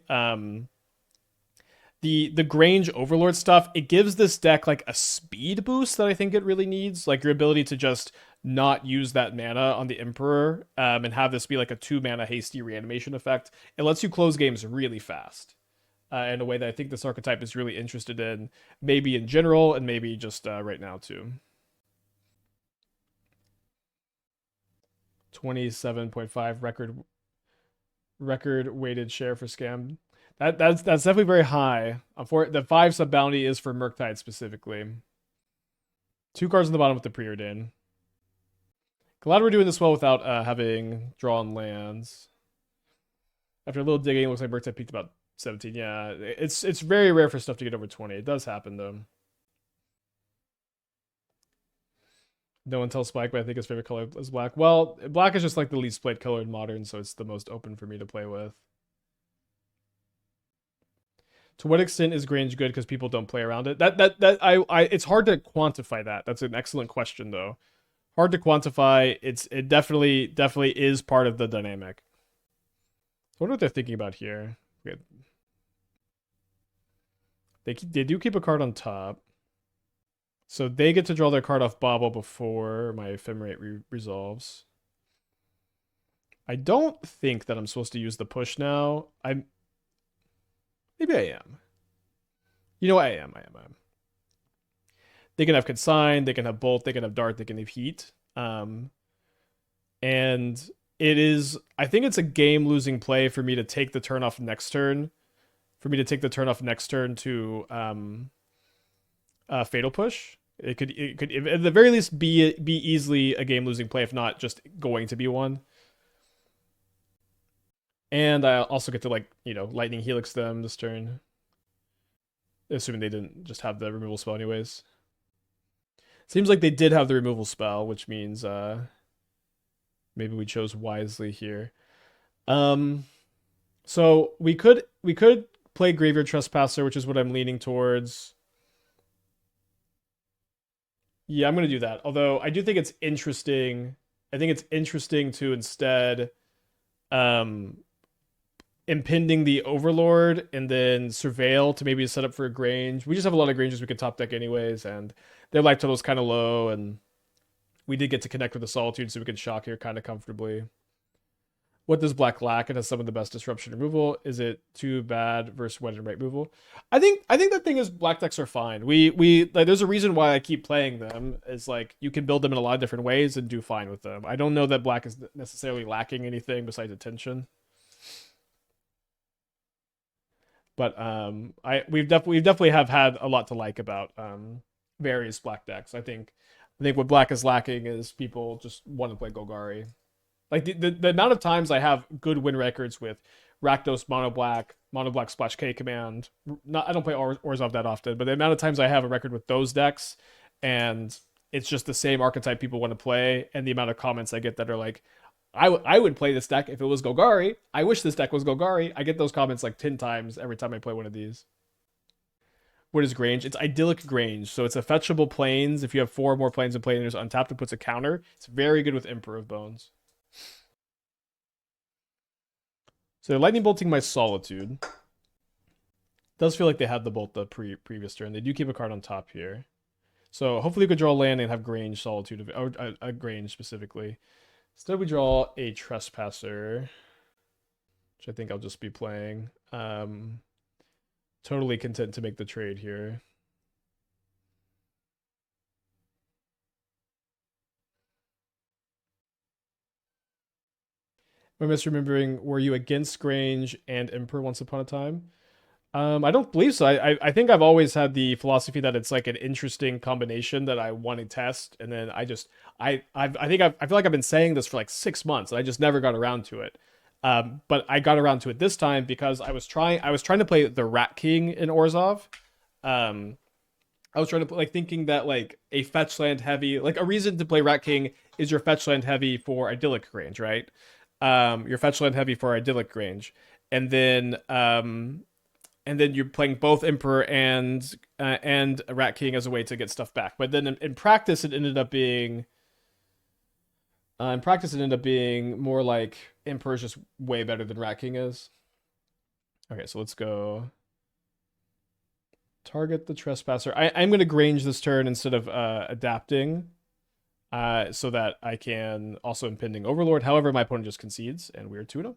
the Grange Overlord stuff, it gives this deck like a speed boost that I think it really needs, like your ability to just not use that mana on the Emperor, and have this be like a 2 mana hasty reanimation effect. It lets you close games really fast. In a way that I think this archetype is really interested in, maybe in general and maybe just right now too. 27.5 record weighted share for scam. That's definitely very high. For the 5 sub bounty is for Murktide specifically. 2 cards on the bottom with the preordain. Glad we're doing this well without having drawn lands. After a little digging, it looks like Murktide peaked about 17. Yeah, it's very rare for stuff to get over 20. It does happen though. No one tells Spike, but I think his favorite color is black. Well, black is just like the least played color in Modern, so it's the most open for me to play with. To what extent is Grange good because people don't play around it? It's hard to quantify that. That's an excellent question though. Hard to quantify. It definitely is part of the dynamic. I wonder what they're thinking about here. They do keep a card on top. So they get to draw their card off Bobble before my Ephemerate resolves. I don't think that I'm supposed to use the push now. Maybe I am. You know, I am. They can have Consign, they can have Bolt, they can have Dart, they can have Heat. And it is, I think it's a game-losing play for me to take the turn off next turn. To Fatal Push. It could at the very least be easily a game-losing play, if not just going to be one. And I also get to Lightning Helix them this turn. Assuming they didn't just have the removal spell anyways. Seems like they did have the removal spell, which means maybe we chose wisely here. So we could play Graveyard Trespasser, which is what I'm leaning towards. Yeah, I'm going to do that. Although I do think it's interesting. I think it's interesting to instead impending the Overlord and then Surveil to maybe set up for a Grange. We just have a lot of Granges we could top deck anyways, and their life total is kind of low, and we did get to connect with the Solitude, so we could shock here kind of comfortably. What does black lack? It has some of the best disruption removal. Is it too bad versus wet and right removal? I think the thing is black decks are fine. We like, there's a reason why I keep playing them. Is like you can build them in a lot of different ways and do fine with them. I don't know that black is necessarily lacking anything besides attention. But we've definitely have had a lot to like about various black decks. I think what black is lacking is people just want to play Golgari. Like the amount of times I have good win records with Rakdos mono black splash K command. I don't play Orzhov that often, but the amount of times I have a record with those decks, and it's just the same archetype people want to play, and the amount of comments I get that are like, I would play this deck if it was Golgari. I wish this deck was Golgari. I get those comments like 10 times every time I play one of these. What is Grange? It's Idyllic Grange. So it's a fetchable plains. If you have 4 or more plains in play and there's untapped, it puts a counter. It's very good with Emperor of Bones. So they're lightning bolting my Solitude. Does feel like they had the bolt the previous turn. They do keep a card on top here. So hopefully you could draw land and have Grange Solitude, or a Grange specifically. Instead we draw a Trespasser, which I think I'll just be playing. Totally content to make the trade here. Am I misremembering? Were you against Grange and Emperor once upon a time? I don't believe so. I think I've always had the philosophy that it's like an interesting combination that I want to test, and then I feel like I've been saying this for like 6 months, and I just never got around to it. But I got around to it this time because I was trying to play the Rat King in Orzhov. Um, I was trying to play, like thinking that like a fetch land heavy, like a reason to play Rat King is your fetch land heavy for Idyllic Grange, right? Your fetch land heavy for Idyllic Grange, and then you're playing both Emperor and Rat King as a way to get stuff back. But then in practice, it ended up being more like Emperor's just way better than Rat King is. Okay, so let's go target the Trespasser. I'm going to Grange this turn instead of adapting, so that I can also impending Overlord. However, my opponent just concedes, and we're 2-0.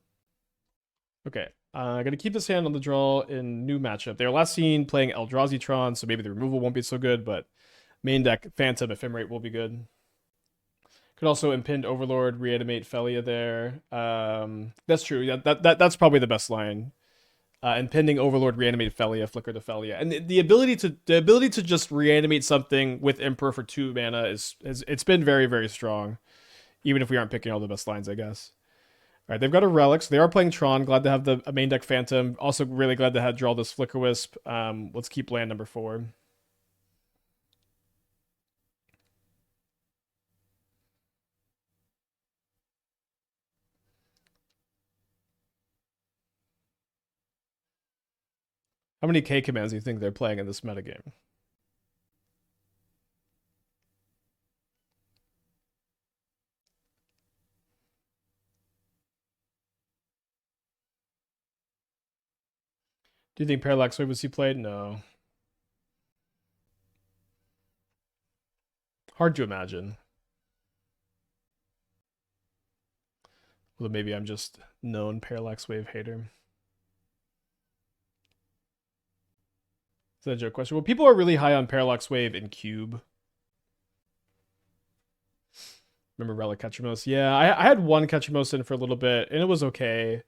Okay, I'm gonna keep this hand on the draw in new matchup. They were last seen playing Eldrazi Tron, so maybe the removal won't be so good, but main deck Phantom Ephemerate will be good. Could also impend Overlord, reanimate Phelia there. That's true. Yeah, that's probably the best line. Impending Overlord, reanimate Phelia, flicker to Phelia, and the ability to just reanimate something with Emperor for 2 mana it's been very, very strong, even if we aren't picking all the best lines, I guess. All right, they've got a relic, so they are playing Tron. Glad to have the main deck Phantom. Also, really glad to have draw this Flickerwisp. Let's keep land number 4. How many K commands do you think they're playing in this metagame? Do you think Parallax Wave was he played? No. Hard to imagine. Well, maybe I'm just known Parallax Wave hater. Is that a joke question? Well, people are really high on Parallax Wave in Cube. Remember Relic Ketchumos? Yeah, I had one Ketchumos in for a little bit, and it was okay.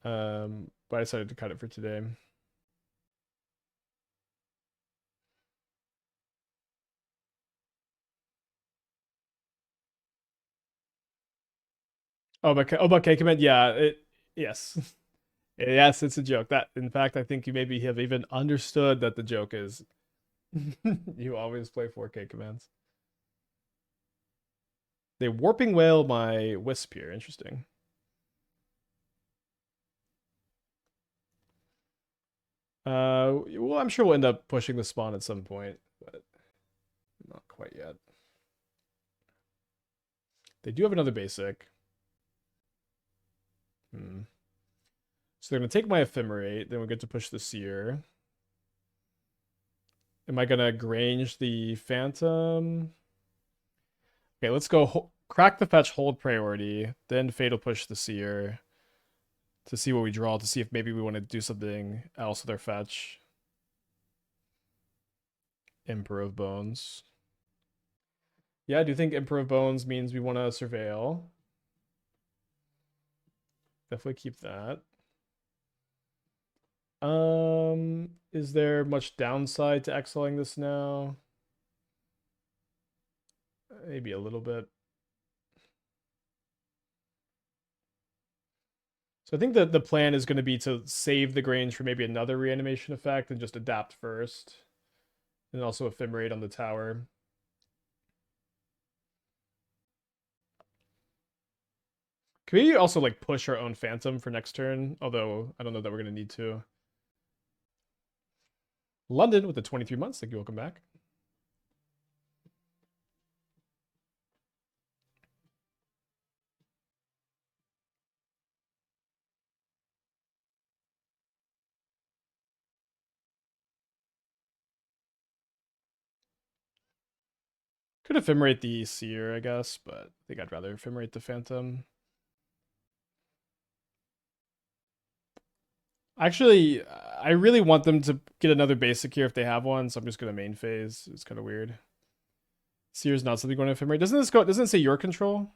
But I decided to cut it for today. but K command, yeah, yes. Yes, it's a joke. That, in fact, I think you maybe have even understood that the joke is you always play 4K commands. They warping whale my wisp here. Interesting. Well, I'm sure we'll end up pushing the spawn at some point, but not quite yet. They do have another basic. So they're gonna take my Ephemerate, then we get to push the Seer. Am I gonna Grange the Phantom? Okay, let's go crack the fetch, hold priority, then Fatal push the Seer to see what we draw, to see if maybe we want to do something else with our fetch. Emperor of Bones. Yeah, I do think Emperor of Bones means we want to surveil. Definitely keep that. Is there much downside to exiling this now? Maybe a little bit. So I think that the plan is going to be to save the Grange for maybe another reanimation effect and just adapt first. And also Ephemerate on the tower. Can we also like push our own Phantom for next turn? Although I don't know that we're going to need to. London with the 23 months. Thank you. Welcome back. Could Ephemerate the Seer, I guess, but I think I'd rather Ephemerate the Phantom. Actually, I really want them to get another basic here if they have one, so I'm just gonna main phase. It's kind of weird. Seer's not something going to Ephemerate. Doesn't it say your control?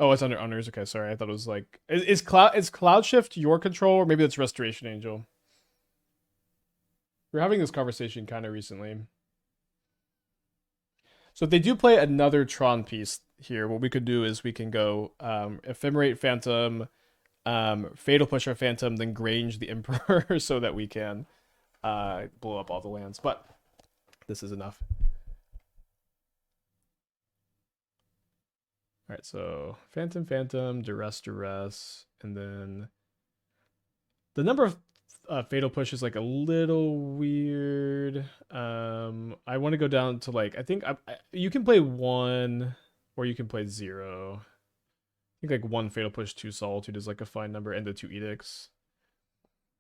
Oh, it's under honors. Okay, sorry. I thought it was like is Cloud Shift your control, or maybe that's Restoration Angel. We're having this conversation kind of recently. So if they do play another Tron piece here, what we could do is we can go Ephemerate Phantom, Fatal Pusher Phantom, then Grange the Emperor, so that we can blow up all the lands. But this is enough. All right, so Phantom, Phantom, Duress, and then the number of Fatal Push is like a little weird. I want to go down to like I think you can play 1 or you can play 0. I think like 1 Fatal Push, 2 Solitude is like a fine number, and the 2 Edicts,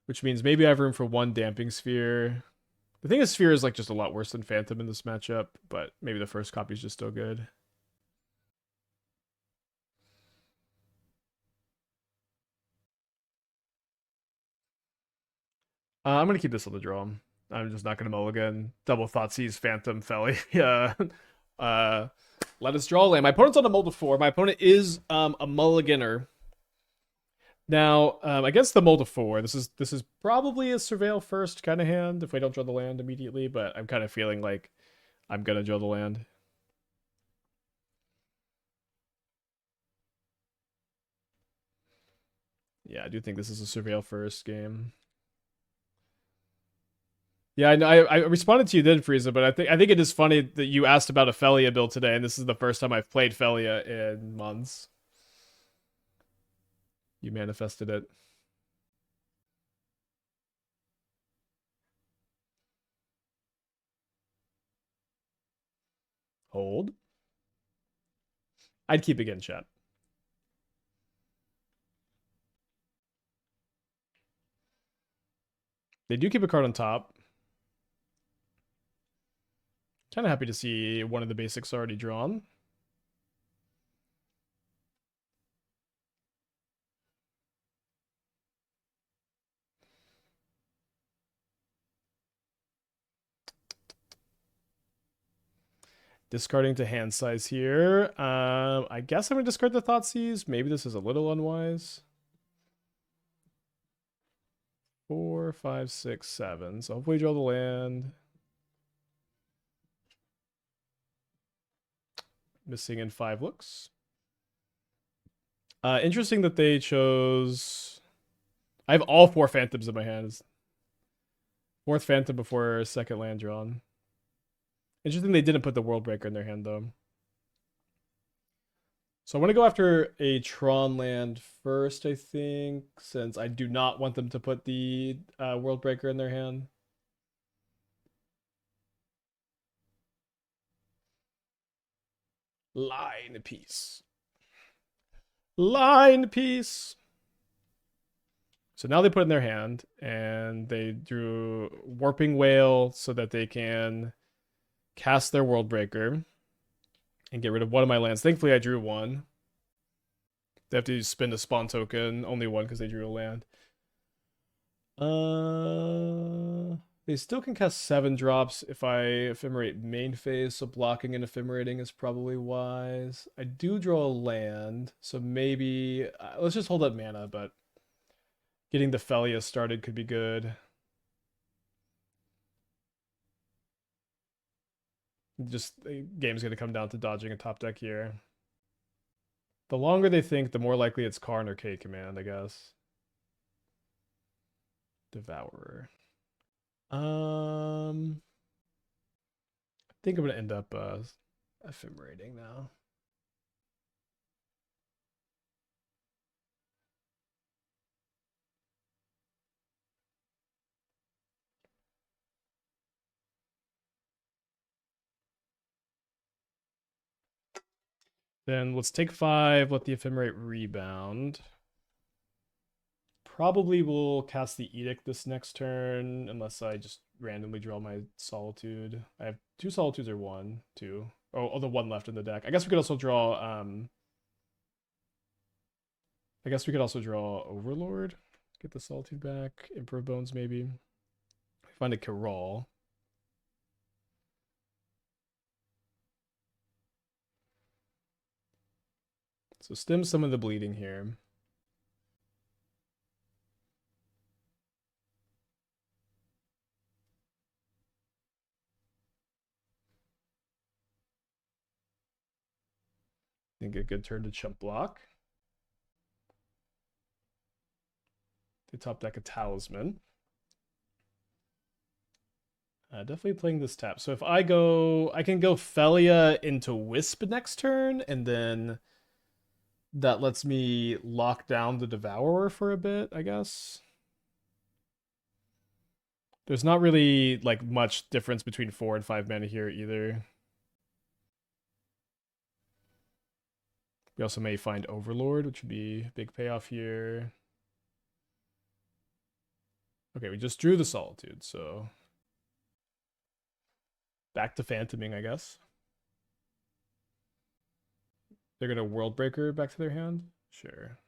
which means maybe I have room for 1 Damping Sphere. The thing is, Sphere is like just a lot worse than Phantom in this matchup, but maybe the first copy is just still good. I'm gonna keep this on the draw. I'm just not gonna mulligan. Double Thoughtseize, Phantom, Phelia. Let us draw land. My opponent's on a mold of 4. My opponent is a mulliganer. Now, against the mold of 4, this is probably a surveil first kind of hand if we don't draw the land immediately, but I'm kind of feeling like I'm gonna draw the land. Yeah, I do think this is a surveil first game. Yeah, I know. I responded to you then, Frieza, but I think it is funny that you asked about a Phelia build today, and this is the first time I've played Phelia in months. You manifested it. Hold. I'd keep again, chat. They do keep a card on top. Kind of happy to see one of the basics already drawn. Discarding to hand size here. I guess I'm going to discard the Thoughtseize. Maybe this is a little unwise. 4, 5, 6, 7. So hopefully draw the land. Missing in 5 looks. Interesting that they chose... I have all 4 Phantoms in my hands. 4th Phantom before second land drawn. Interesting they didn't put the World Breaker in their hand, though. So I want to go after a Tron land first, I think, since I do not want them to put the World Breaker in their hand. Line piece. Line piece. So now they put it in their hand, and they drew Warping Whale so that they can cast their World Breaker and get rid of one of my lands. Thankfully, I drew 1. They have to spend a spawn token, only 1 because they drew a land. They still can cast 7 drops if I Ephemerate main phase, so blocking and Ephemerating is probably wise. I do draw a land, so maybe... let's just hold up mana, but getting the Phelia started could be good. Just the game's going to come down to dodging a top deck here. The longer they think, the more likely it's Karn or K command, I guess. Devourer. I think I'm gonna end up ephemerating now. Then let's take 5, let the Ephemerate rebound. Probably will cast the Edict this next turn, unless I just randomly draw my Solitude. I have 2 Solitudes or 1, 2. Oh, the 1 left in the deck. I guess we could also draw, Overlord. Get the Solitude back. Emperor Bones, maybe. Find a Kirol. So stem some of the bleeding here. I think a good turn to chump block. They top deck a Talisman. Definitely playing this tap. So if I go, I can go Phelia into Wisp next turn, and then that lets me lock down the Devourer for a bit, I guess. There's not really like much difference between 4 and 5 mana here either. We also may find Overlord, which would be a big payoff here. Okay, we just drew the Solitude, so back to Phantoming, I guess. They're gonna World Breaker back to their hand? Sure.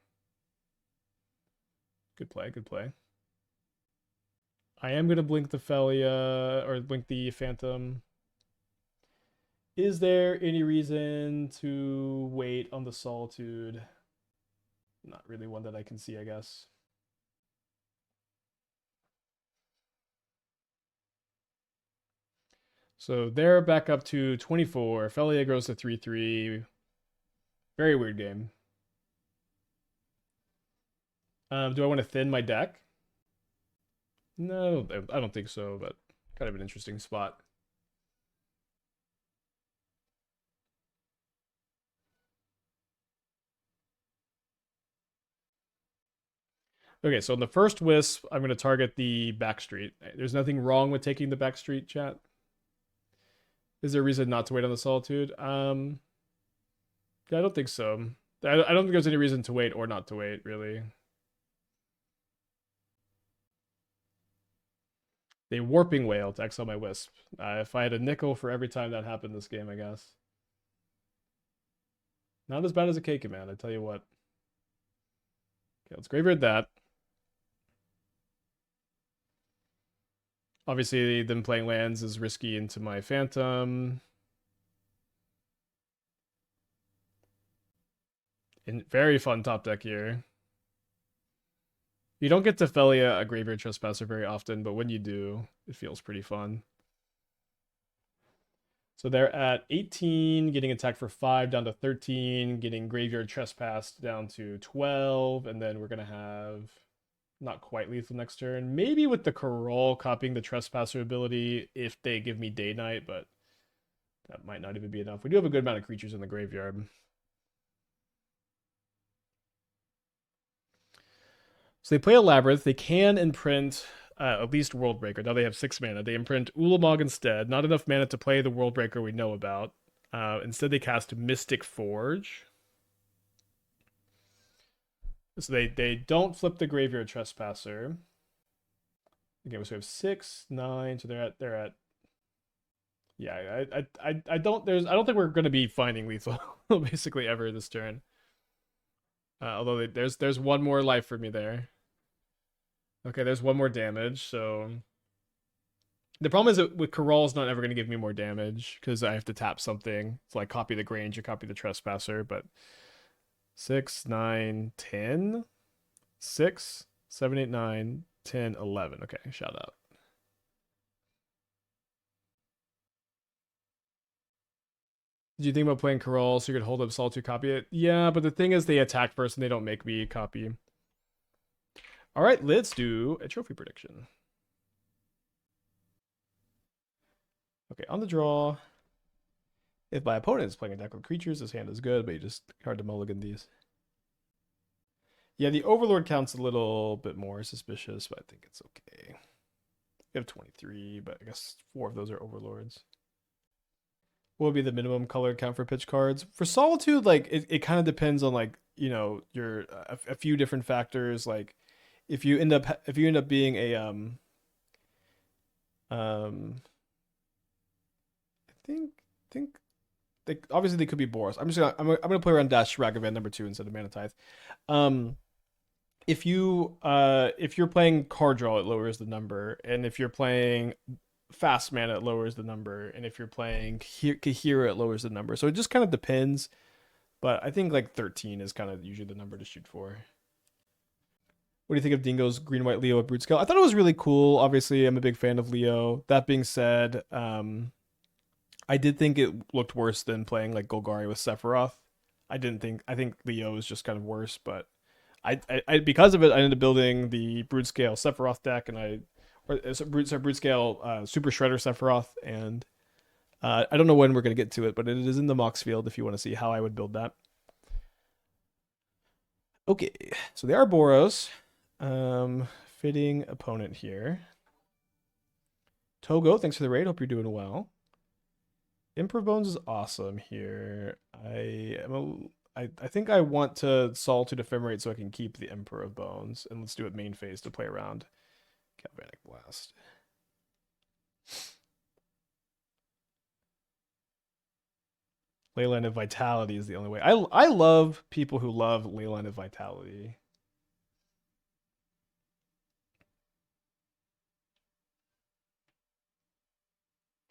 Good play, good play. I am gonna blink the Phelia, or blink the Phantom. Is there any reason to wait on the Solitude? Not really one that I can see, I guess. So they're back up to 24. Phelia grows to 3-3. Very weird game. Do I want to thin my deck? No, I don't think so, but kind of an interesting spot. Okay, so in the first Wisp, I'm going to target the Backstreet. There's nothing wrong with taking the Backstreet, chat. Is there a reason not to wait on the Solitude? Yeah, I don't think so. I don't think there's any reason to wait or not to wait, really. The Warping Whale to exile my Wisp. If I had a nickel for every time that happened this game, I guess. Not as bad as a Cake Man, I tell you what. Okay, let's graveyard that. Obviously, them playing lands is risky into my Phantom. And very fun top deck here. You don't get to Phelia a Graveyard Trespasser very often, but when you do, it feels pretty fun. So they're at 18, getting attacked for 5 down to 13, getting Graveyard Trespassed down to 12, and then we're going to have not quite lethal next turn. Maybe with the Kirol copying the Trespasser ability if they give me Day Night, but that might not even be enough. We do have a good amount of creatures in the graveyard. So they play a Labyrinth. They can imprint at least World Breaker. Now they have 6 mana. They imprint Ulamog instead. Not enough mana to play the World Breaker we know about. Instead, they cast Mystic Forge. So they don't flip the Graveyard Trespasser. Okay, so we have 6, 9. So they're at. Yeah, I don't think we're gonna be finding lethal basically ever this turn. Although there's one more life for me there. Okay, there's one more damage, so the problem is that with Kirol's not ever going to give me more damage because I have to tap something. It's like copy the Grange or copy the Trespasser, but 6, 9, 10, 6, 7, 8, 9, 10, 11. Okay, shout out. Did you think about playing Kirol so you could hold up Solitude, copy it? Yeah, but the thing is they attack first and they don't make me copy. All right, let's do a trophy prediction. Okay, on the draw. If my opponent is playing a deck with creatures, this hand is good, but you just hard to mulligan these. Yeah, the Overlord counts a little bit more suspicious, but I think it's okay. We have 23, but I guess 4 of those are Overlords. What would be the minimum color count for pitch cards? For Solitude, like, it kind of depends on, like, you know, your a few different factors. Like, if you end up being a I think obviously they could be Boros. I'm gonna play around Dash Ragavan number 2 instead of Mana Tithe. If you're playing card draw, it lowers the number, and if you're playing fast mana, it lowers the number, and if you're playing Kahira, it lowers the number. So it just kind of depends. But I think like 13 is kind of usually the number to shoot for. What do you think of Dingo's Green White Leo at Brute Scale? I thought it was really cool. Obviously, I'm a big fan of Leo. That being said, I did think it looked worse than playing like Golgari with Sephiroth. I think Leo is just kind of worse, but because of it, I ended up building the Brood Scale Sephiroth deck, and Brood Scale Super Shredder Sephiroth, and I don't know when we're gonna get to it, but it is in the Mox field if you want to see how I would build that. Okay, so the Arboros, fitting opponent here. Togo, thanks for the raid. Hope you're doing well. Emperor Bones is awesome here. I think I want to Solitude Ephemerate so I can keep the Emperor of Bones. And let's do it main phase to play around. Galvanic Blast. Leyline of Vitality is the only way. I love people who love Leyline of Vitality.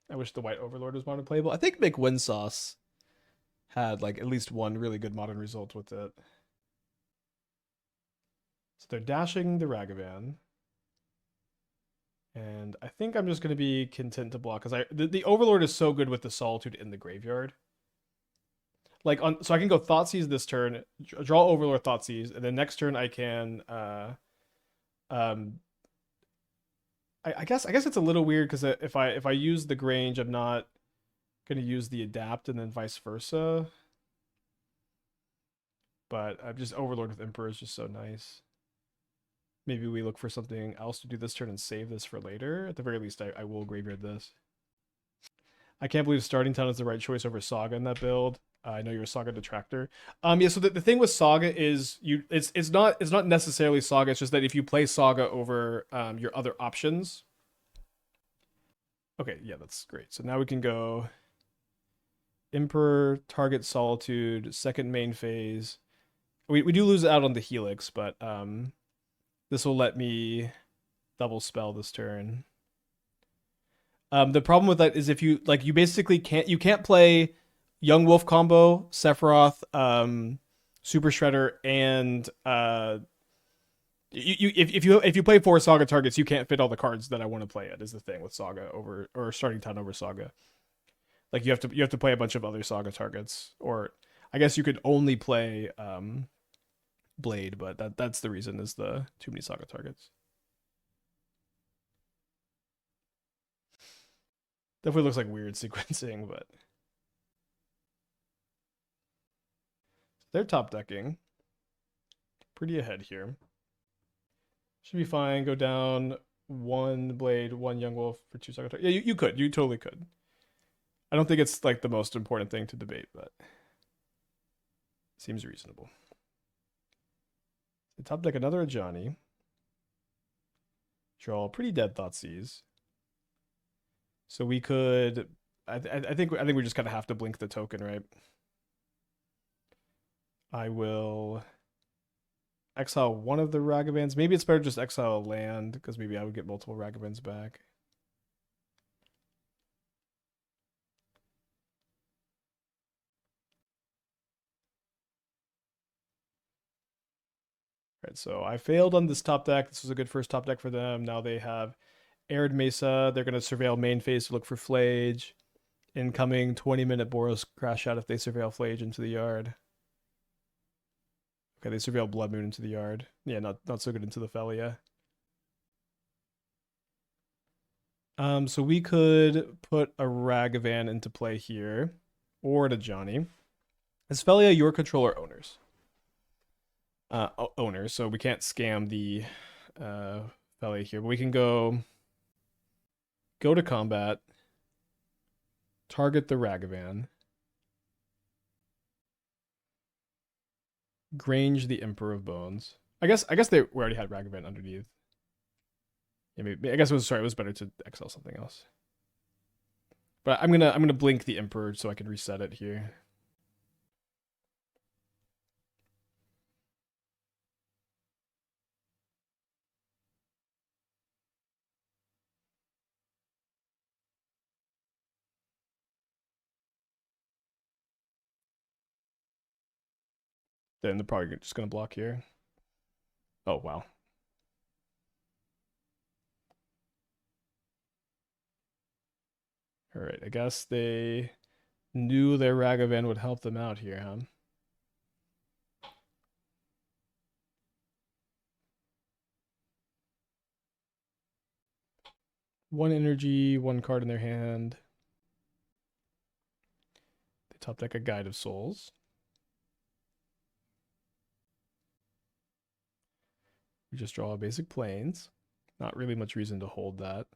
I wish the White Overlord was modern playable. I think McWinsauce had like at least one really good modern result with it. So they're dashing the Ragavan. And I think I'm just going to be content to block because the Overlord is so good with the Solitude in the graveyard. Like so I can go Thoughtseize this turn, draw Overlord Thoughtseize, and then next turn I can I guess it's a little weird because if I use the Grange, I'm not gonna use the Adapt and then vice versa. But I'm just Overlord with Emperor is just so nice. Maybe we look for something else to do this turn and save this for later. At the very least, I will graveyard this. I can't believe Starting Town is the right choice over Saga in that build. I know you're a Saga detractor. Yeah. So the thing with Saga is it's not necessarily Saga. It's just that if you play Saga over your other options. Okay, yeah, that's great. So now we can go Emperor, target Solitude, second main phase. We do lose out on the Helix, but this will let me double spell this turn. The problem with that is if you like, you basically can't play Young Wolf combo, Sephiroth, Super Shredder, and if you play 4 Saga targets, you can't fit all the cards that I want to play. It is the thing with Saga over or Starting Town over Saga. Like you have to play a bunch of other Saga targets, or I guess you could only play Blade, but that's the reason is the too many Saga targets. Definitely looks like weird sequencing, but they're top decking. Pretty ahead here. Should be fine. Go down 1 Blade, 1 Young Wolf for 2 Saga targets. Yeah, you could. You totally could. I don't think it's like the most important thing to debate, but seems reasonable. The top deck another Ajani. Draw pretty dead Thoughtseize. So we could I think we just kind of have to blink the token, right? I will exile one of the Ragavans. Maybe it's better just exile a land because maybe I would get multiple Ragavans back. Right, so I failed on this top deck. This was a good first top deck for them. Now they have Arid Mesa. They're going to surveil main phase to look for Flage. Incoming 20-minute Boros crash out if they surveil Flage into the yard. Okay, they surveil Blood Moon into the yard. Yeah, not so good into the Phelia. So we could put a Ragavan into play here, or to Johnny. Is Phelia your controller owners? Owners, so we can't scam the Phelia here, but we can go to combat, target the Ragavan, Grange the Emperor of Bones. I guess we already had Ragavan underneath. Yeah, maybe, I guess it was better to exile something else. But I'm gonna blink the Emperor so I can reset it here. then they're probably just going to block here. Oh, wow. All right, I guess they knew their Ragavan would help them out here, huh? One energy, one card in their hand. They top deck a Guide of Souls. We just draw basic planes. Not really much reason to hold that.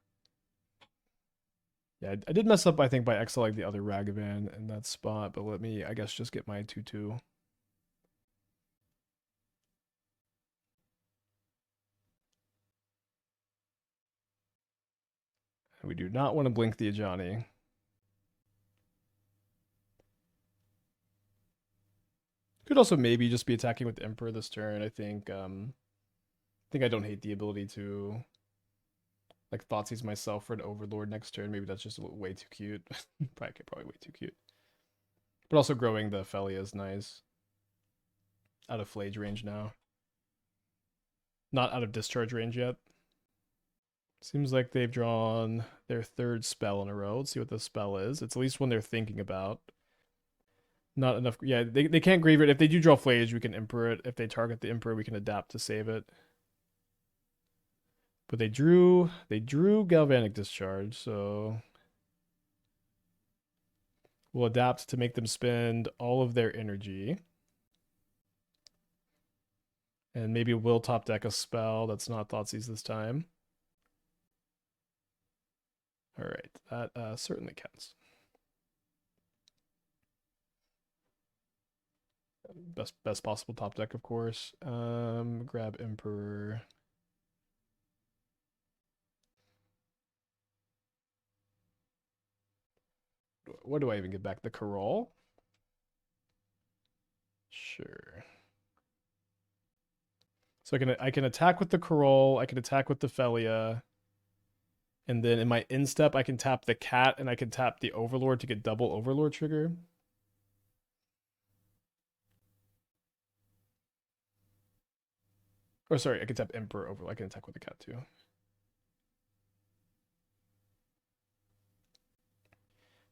Yeah, I did mess up, I think, by exiling the other Ragavan in that spot, but let me, I guess, just get my 2/2. We do not want to blink the Ajani. Could also maybe just be attacking with the Emperor this turn. I think I don't hate the ability to like Thoughtseize myself for an Overlord next turn. Maybe that's just way too cute. probably way too cute. But also growing the Phelia is nice. Out of Flage range now. Not out of discharge range yet. Seems like they've drawn their third spell in a row. Let's see what the spell is. It's at least one they're thinking about. Not enough. Yeah, they can't grieve it. If they do draw Flage, we can Emperor it. If they target the Emperor, we can adapt to save it. But they drew Galvanic Discharge, so we'll adapt to make them spend all of their energy. And maybe we'll top deck a spell that's not Thoughtseize this time. All right, that certainly counts. Best possible top deck, of course. Grab Emperor. What do I even get back? The Kirol? Sure. So I can attack with the Kirol, I can attack with the Phelia, and then in my instep I can tap the cat and I can tap the Overlord to get double Overlord trigger. Or sorry, I can tap Emperor Overlord. I can attack with the cat too.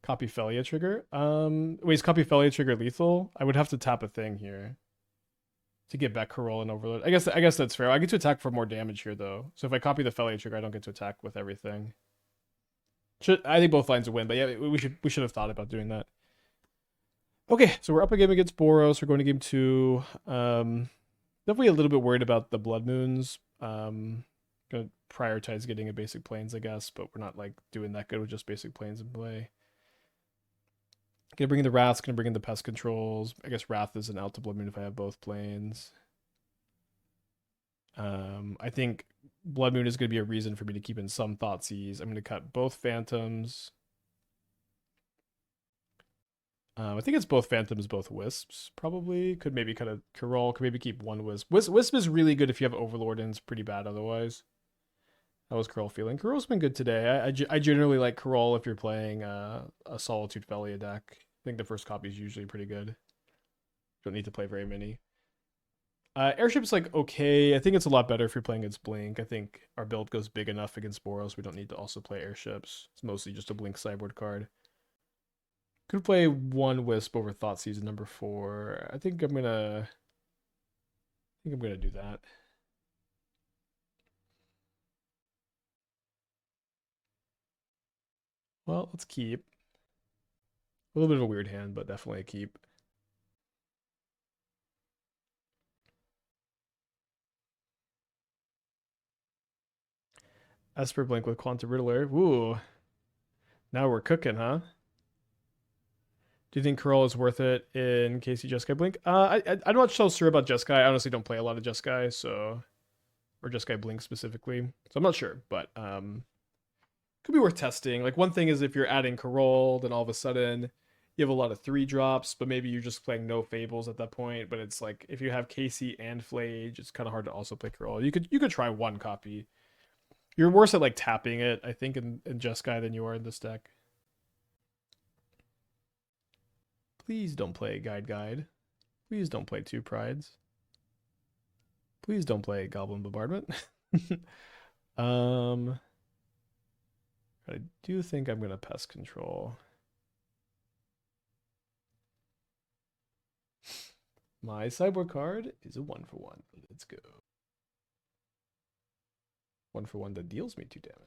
Copy Phelia trigger. Wait, is copy Phelia trigger lethal? I would have to tap a thing here to get back Kirol and Overlord. I guess that's fair. I get to attack for more damage here though. So if I copy the Phelia trigger, I don't get to attack with everything. I think both lines will win, but yeah, we should have thought about doing that. Okay, so we're up a game against Boros. We're going to game 2. Definitely a little bit worried about the Blood Moons. Gonna prioritize getting a basic planes, I guess, but we're not like doing that good with just basic planes in play. Gonna bring in the Wraths, gonna bring in the Pest Controls. I guess Wrath is an out to Blood Moon if I have both planes. I think Blood Moon is gonna be a reason for me to keep in some Thoughtseize. I'm gonna cut both Phantoms. I think it's both Phantoms, both Wisps, probably. Could maybe cut a Kirol, could maybe keep one Wisp. Wisp is really good if you have Overlord and it's pretty bad otherwise. How was Kirol feeling? Kirol's been good today. I generally like Kirol if you're playing a Solitude Phelia deck. I think the first copy is usually pretty good. Don't need to play very many. Airship's like okay. I think it's a lot better if you're playing against Blink. I think our build goes big enough against Boros. We don't need to also play Airships. It's mostly just a Blink sideboard card. Could play one Wisp over Thoughtseize number 4. I think I'm gonna do that. Well, let's keep. A little bit of a weird hand, but definitely a keep. Esper Blink with Quanta Riddler. Ooh. Now we're cooking, huh? Do you think Kirol is worth it in case you Jeskai Blink? I'm not so sure about Jeskai. I honestly don't play a lot of Jeskai, so or Jeskai Blink specifically. So I'm not sure, but could be worth testing. Like one thing is if you're adding Kirol, then all of a sudden you have a lot of 3 drops, but maybe you're just playing no Fables at that point. But it's like if you have Casey and Flage, it's kind of hard to also play Kirol. You could try one copy. You're worse at like tapping it, I think, in Jeskai than you are in this deck. Please don't play Guide. Please don't play two prides. Please don't play Goblin Bombardment. um, I do think I'm gonna Pest Control. My sideboard card is a 1/1. Let's go. 1/1 that deals me 2 damage.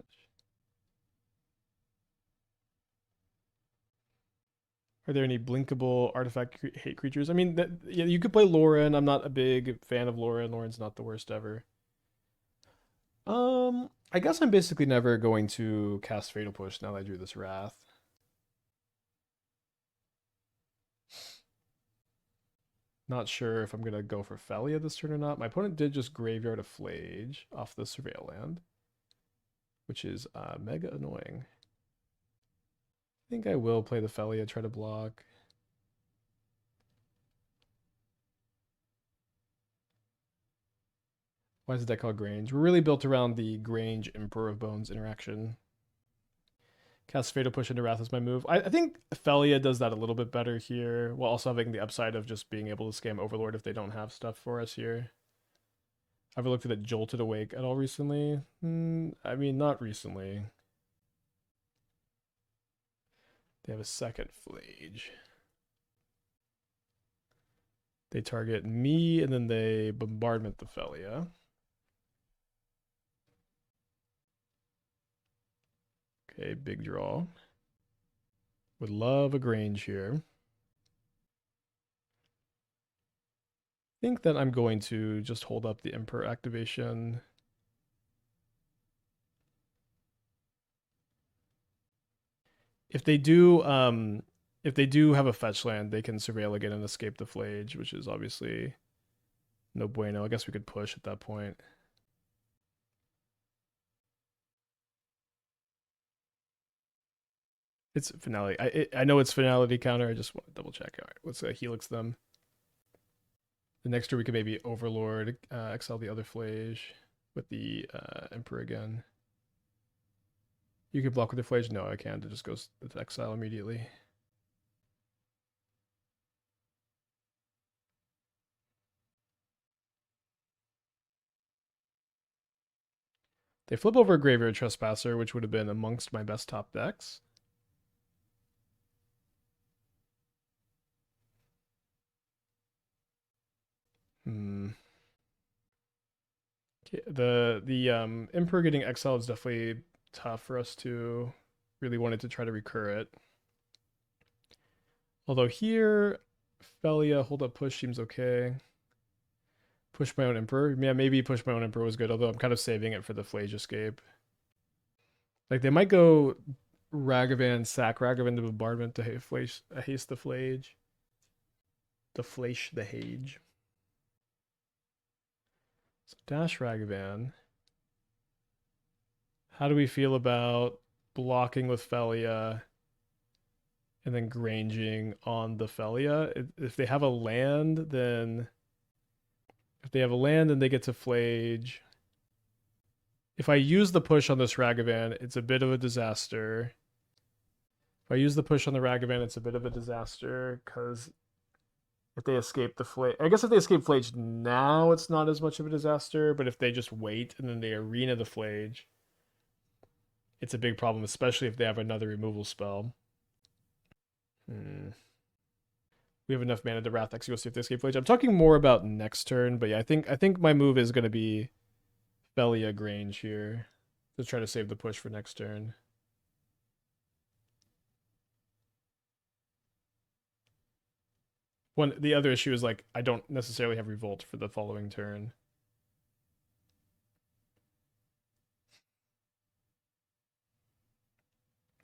Are there any blinkable artifact hate creatures? I mean, yeah, you could play Lauren. I'm not a big fan of Lauren. Lauren's not the worst ever. I guess I'm basically never going to cast Fatal Push now that I drew this Wrath. Not sure if I'm gonna go for Phelia this turn or not. My opponent did just graveyard a Flage off the Surveil land, which is mega annoying. I think I will play the Phelia, try to block. Why is the deck called Grange? We're really built around the Grange Emperor of Bones interaction. Cast Fatal Push into Wrath is my move. I think Phelia does that a little bit better here, while also having the upside of just being able to scam Overlord if they don't have stuff for us here. Have I looked at Jolted Awake at all recently? I mean, not recently. They have a second Flage. They target me, and then they bombardment the Phelia. Okay, big draw. Would love a Grange here. I think that I'm going to just hold up the Emperor activation. If they do have a fetch land, they can surveil again and escape the Flage, which is obviously no bueno. I guess we could push at that point. It's finality. I know it's finality counter. I just want to double check. All right, let's helix them. The next turn we could maybe Overlord, exile the other Flage with the Emperor again. You can block with the Flage. No, I can't. It just goes to exile immediately. They flip over a Graveyard Trespasser, which would have been amongst my best top decks. Okay, the Emperor getting exiled is definitely tough for us to really wanted to try to recur it. Although here, Phelia hold up push seems okay. Push my own Emperor. Yeah, maybe push my own Emperor was good, although I'm kind of saving it for the Flage escape. Like they might go Ragavan, sack Ragavan to bombardment to haste the Flage. The Flash the Hage. So dash Ragavan. How do we feel about blocking with Phelia and then granging on the Phelia? If they have a land, then they get to Flage. If I use the push on this Ragavan, it's a bit of a disaster. If I use the push on the Ragavan, it's a bit of a disaster because if they escape the Flage, I guess if they escape Flage now, it's not as much of a disaster. But if they just wait and then they arena the Flage, it's a big problem, especially if they have another removal spell. We have enough mana to Wrath Exegol see if they escape Flage. I'm talking more about next turn, but yeah, I think my move is going to be Phelia Grange here to try to save the push for next turn. The other issue is like I don't necessarily have Revolt for the following turn.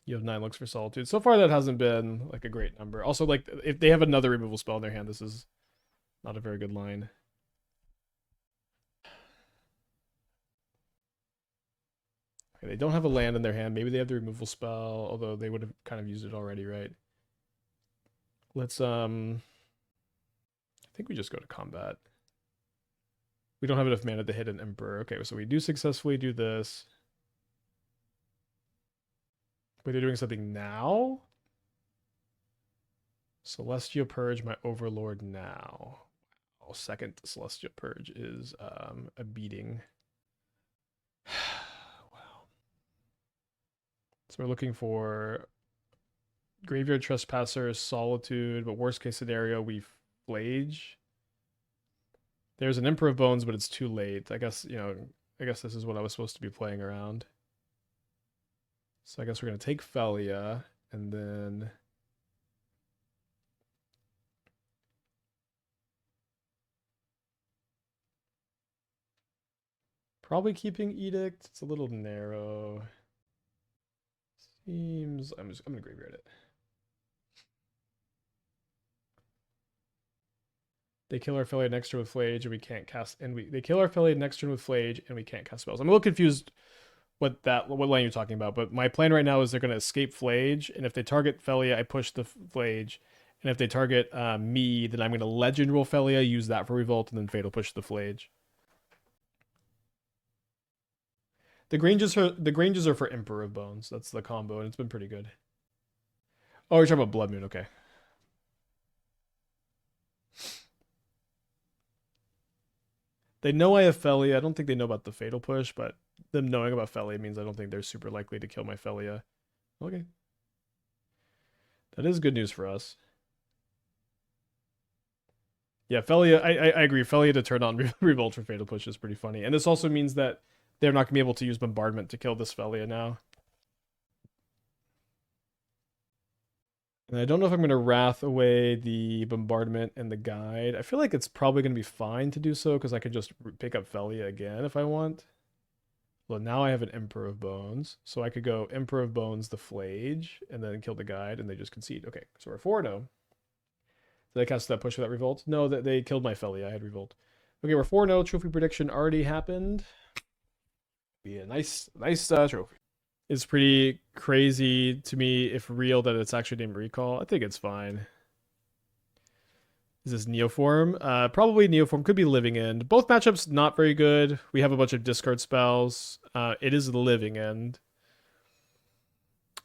You have 9 looks for Solitude. So far, that hasn't been like a great number. Also, like if they have another removal spell in their hand, this is not a very good line. Okay, they don't have a land in their hand. Maybe they have the removal spell, although they would have kind of used it already, right? Let's I think we just go to combat. We don't have enough mana to hit an Emperor. Okay, so we do successfully do this. Wait, they're doing something now? Celestial Purge, my Overlord now. Oh, second Celestial Purge is a beating. Wow. So we're looking for Graveyard Trespasser, Solitude, but worst case scenario, we Flage. There's an Emperor of Bones, but it's too late. I guess, I guess this is what I was supposed to be playing around. So I guess we're going to take Phelia, and then... probably keeping Edict. It's a little narrow. Seems... I'm going to graveyard it. They kill our Phelia next turn with Flage, and we can't cast... They kill our Phelia next turn with Flage, and we can't cast spells. I'm a little confused what line you're talking about, but my plan right now is they're going to escape Flage, and if they target Phelia, I push the Flage, and if they target me, then I'm going to Legend roll Phelia, use that for Revolt, and then Fatal push the Flage. The Granges are for Emperor of Bones. That's the combo, and it's been pretty good. Oh, you're talking about Blood Moon, okay. They know I have Phelia. I don't think they know about the Fatal push, but them knowing about Phelia means I don't think they're super likely to kill my Phelia. Okay. That is good news for us. Yeah, Phelia, I agree. Phelia to turn on Revolt for Fatal Push is pretty funny. And this also means that they're not going to be able to use Bombardment to kill this Phelia now. And I don't know if I'm going to Wrath away the Bombardment and the Guide. I feel like it's probably going to be fine to do so because I could just pick up Phelia again if I want. Well, now I have an Emperor of Bones. So I could go Emperor of Bones, the Flage, and then kill the Guide, and they just concede. Okay, so we're 4-0. Did I cast that push without Revolt? No, that they killed my Phelia. I had Revolt. Okay, we're 4-0. Trophy prediction already happened. Be a nice trophy. It's pretty crazy to me, if real, that it's actually named Recall. I think it's fine. Is this Neoform? Probably Neoform. Could be Living End. Both matchups not very good. We have a bunch of discard spells. It is the Living End.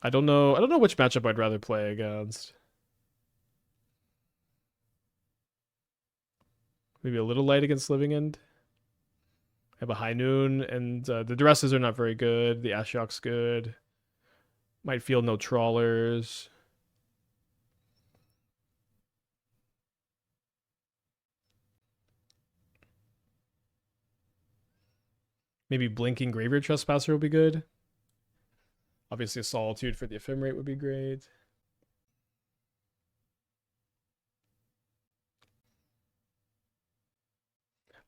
I don't know which matchup I'd rather play against. Maybe a little light against Living End. I have a High Noon, and the Duresses are not very good. The Ashiok's good. Might feel no Trawlers. Maybe Blinking Graveyard Trespasser will be good. Obviously, a Solitude for the Ephemerate would be great.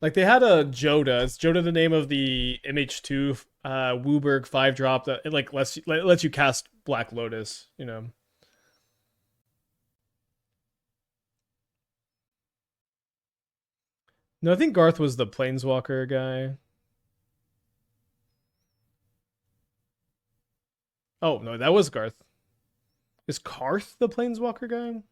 Like, they had a Joda. Is Joda the name of the MH2 Wooburg 5-drop that it like lets you cast Black Lotus, you know? No, I think Garth was the Planeswalker guy. Oh, no, that was Garth. Is Karth the Planeswalker guy?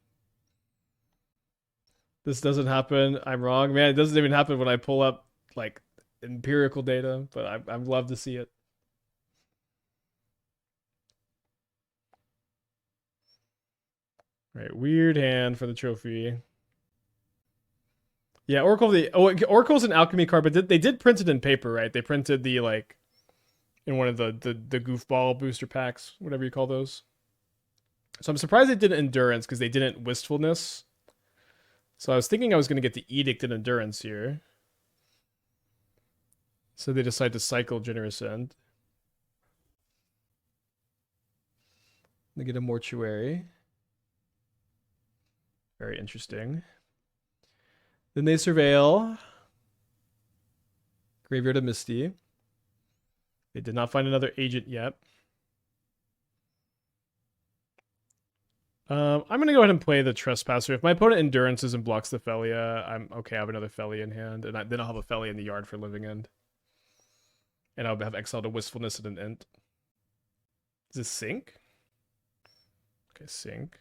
This doesn't happen. I'm wrong. Man, it doesn't even happen when I pull up, like, empirical data, but I'd love to see it. Right, weird hand for the trophy. Yeah, Oracle's an alchemy card, but they did print it in paper, right? They printed the, like, in one of the goofball booster packs, whatever you call those. So I'm surprised they did Endurance because they didn't Wistfulness. So I was thinking I was going to get the Edict and Endurance here. So they decide to cycle Generous End. They get a Mortuary. Very interesting. Then they Surveil. Graveyard of Misty. They did not find another agent yet. I'm going to go ahead and play the Trespasser. If my opponent Endurances and blocks the Phelia, I'm okay. I have another Phelia in hand, and then I'll have a Phelia in the yard for Living End. And I'll have Exile to Wistfulness at an Ent. Is this Sync? Okay, Sync.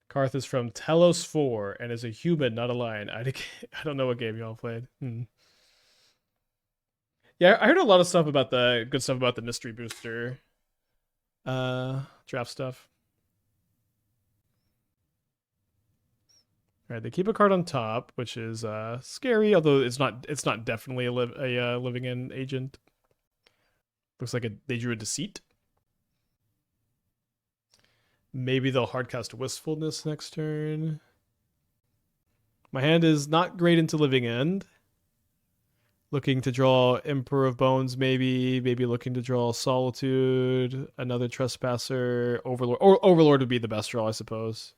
Karth is from Telos 4 and is a human, not a lion. I don't know what game y'all played. Yeah, I heard a lot of stuff about the good stuff about the mystery booster draft stuff. All right, they keep a card on top, which is scary, although it's not definitely a living in agent. Looks like they drew a Deceit. Maybe they'll hardcast Wistfulness next turn. My hand is not great into Living End. Looking to draw Emperor of Bones, maybe. Maybe looking to draw Solitude, another Trespasser, Overlord. Or Overlord would be the best draw, I suppose.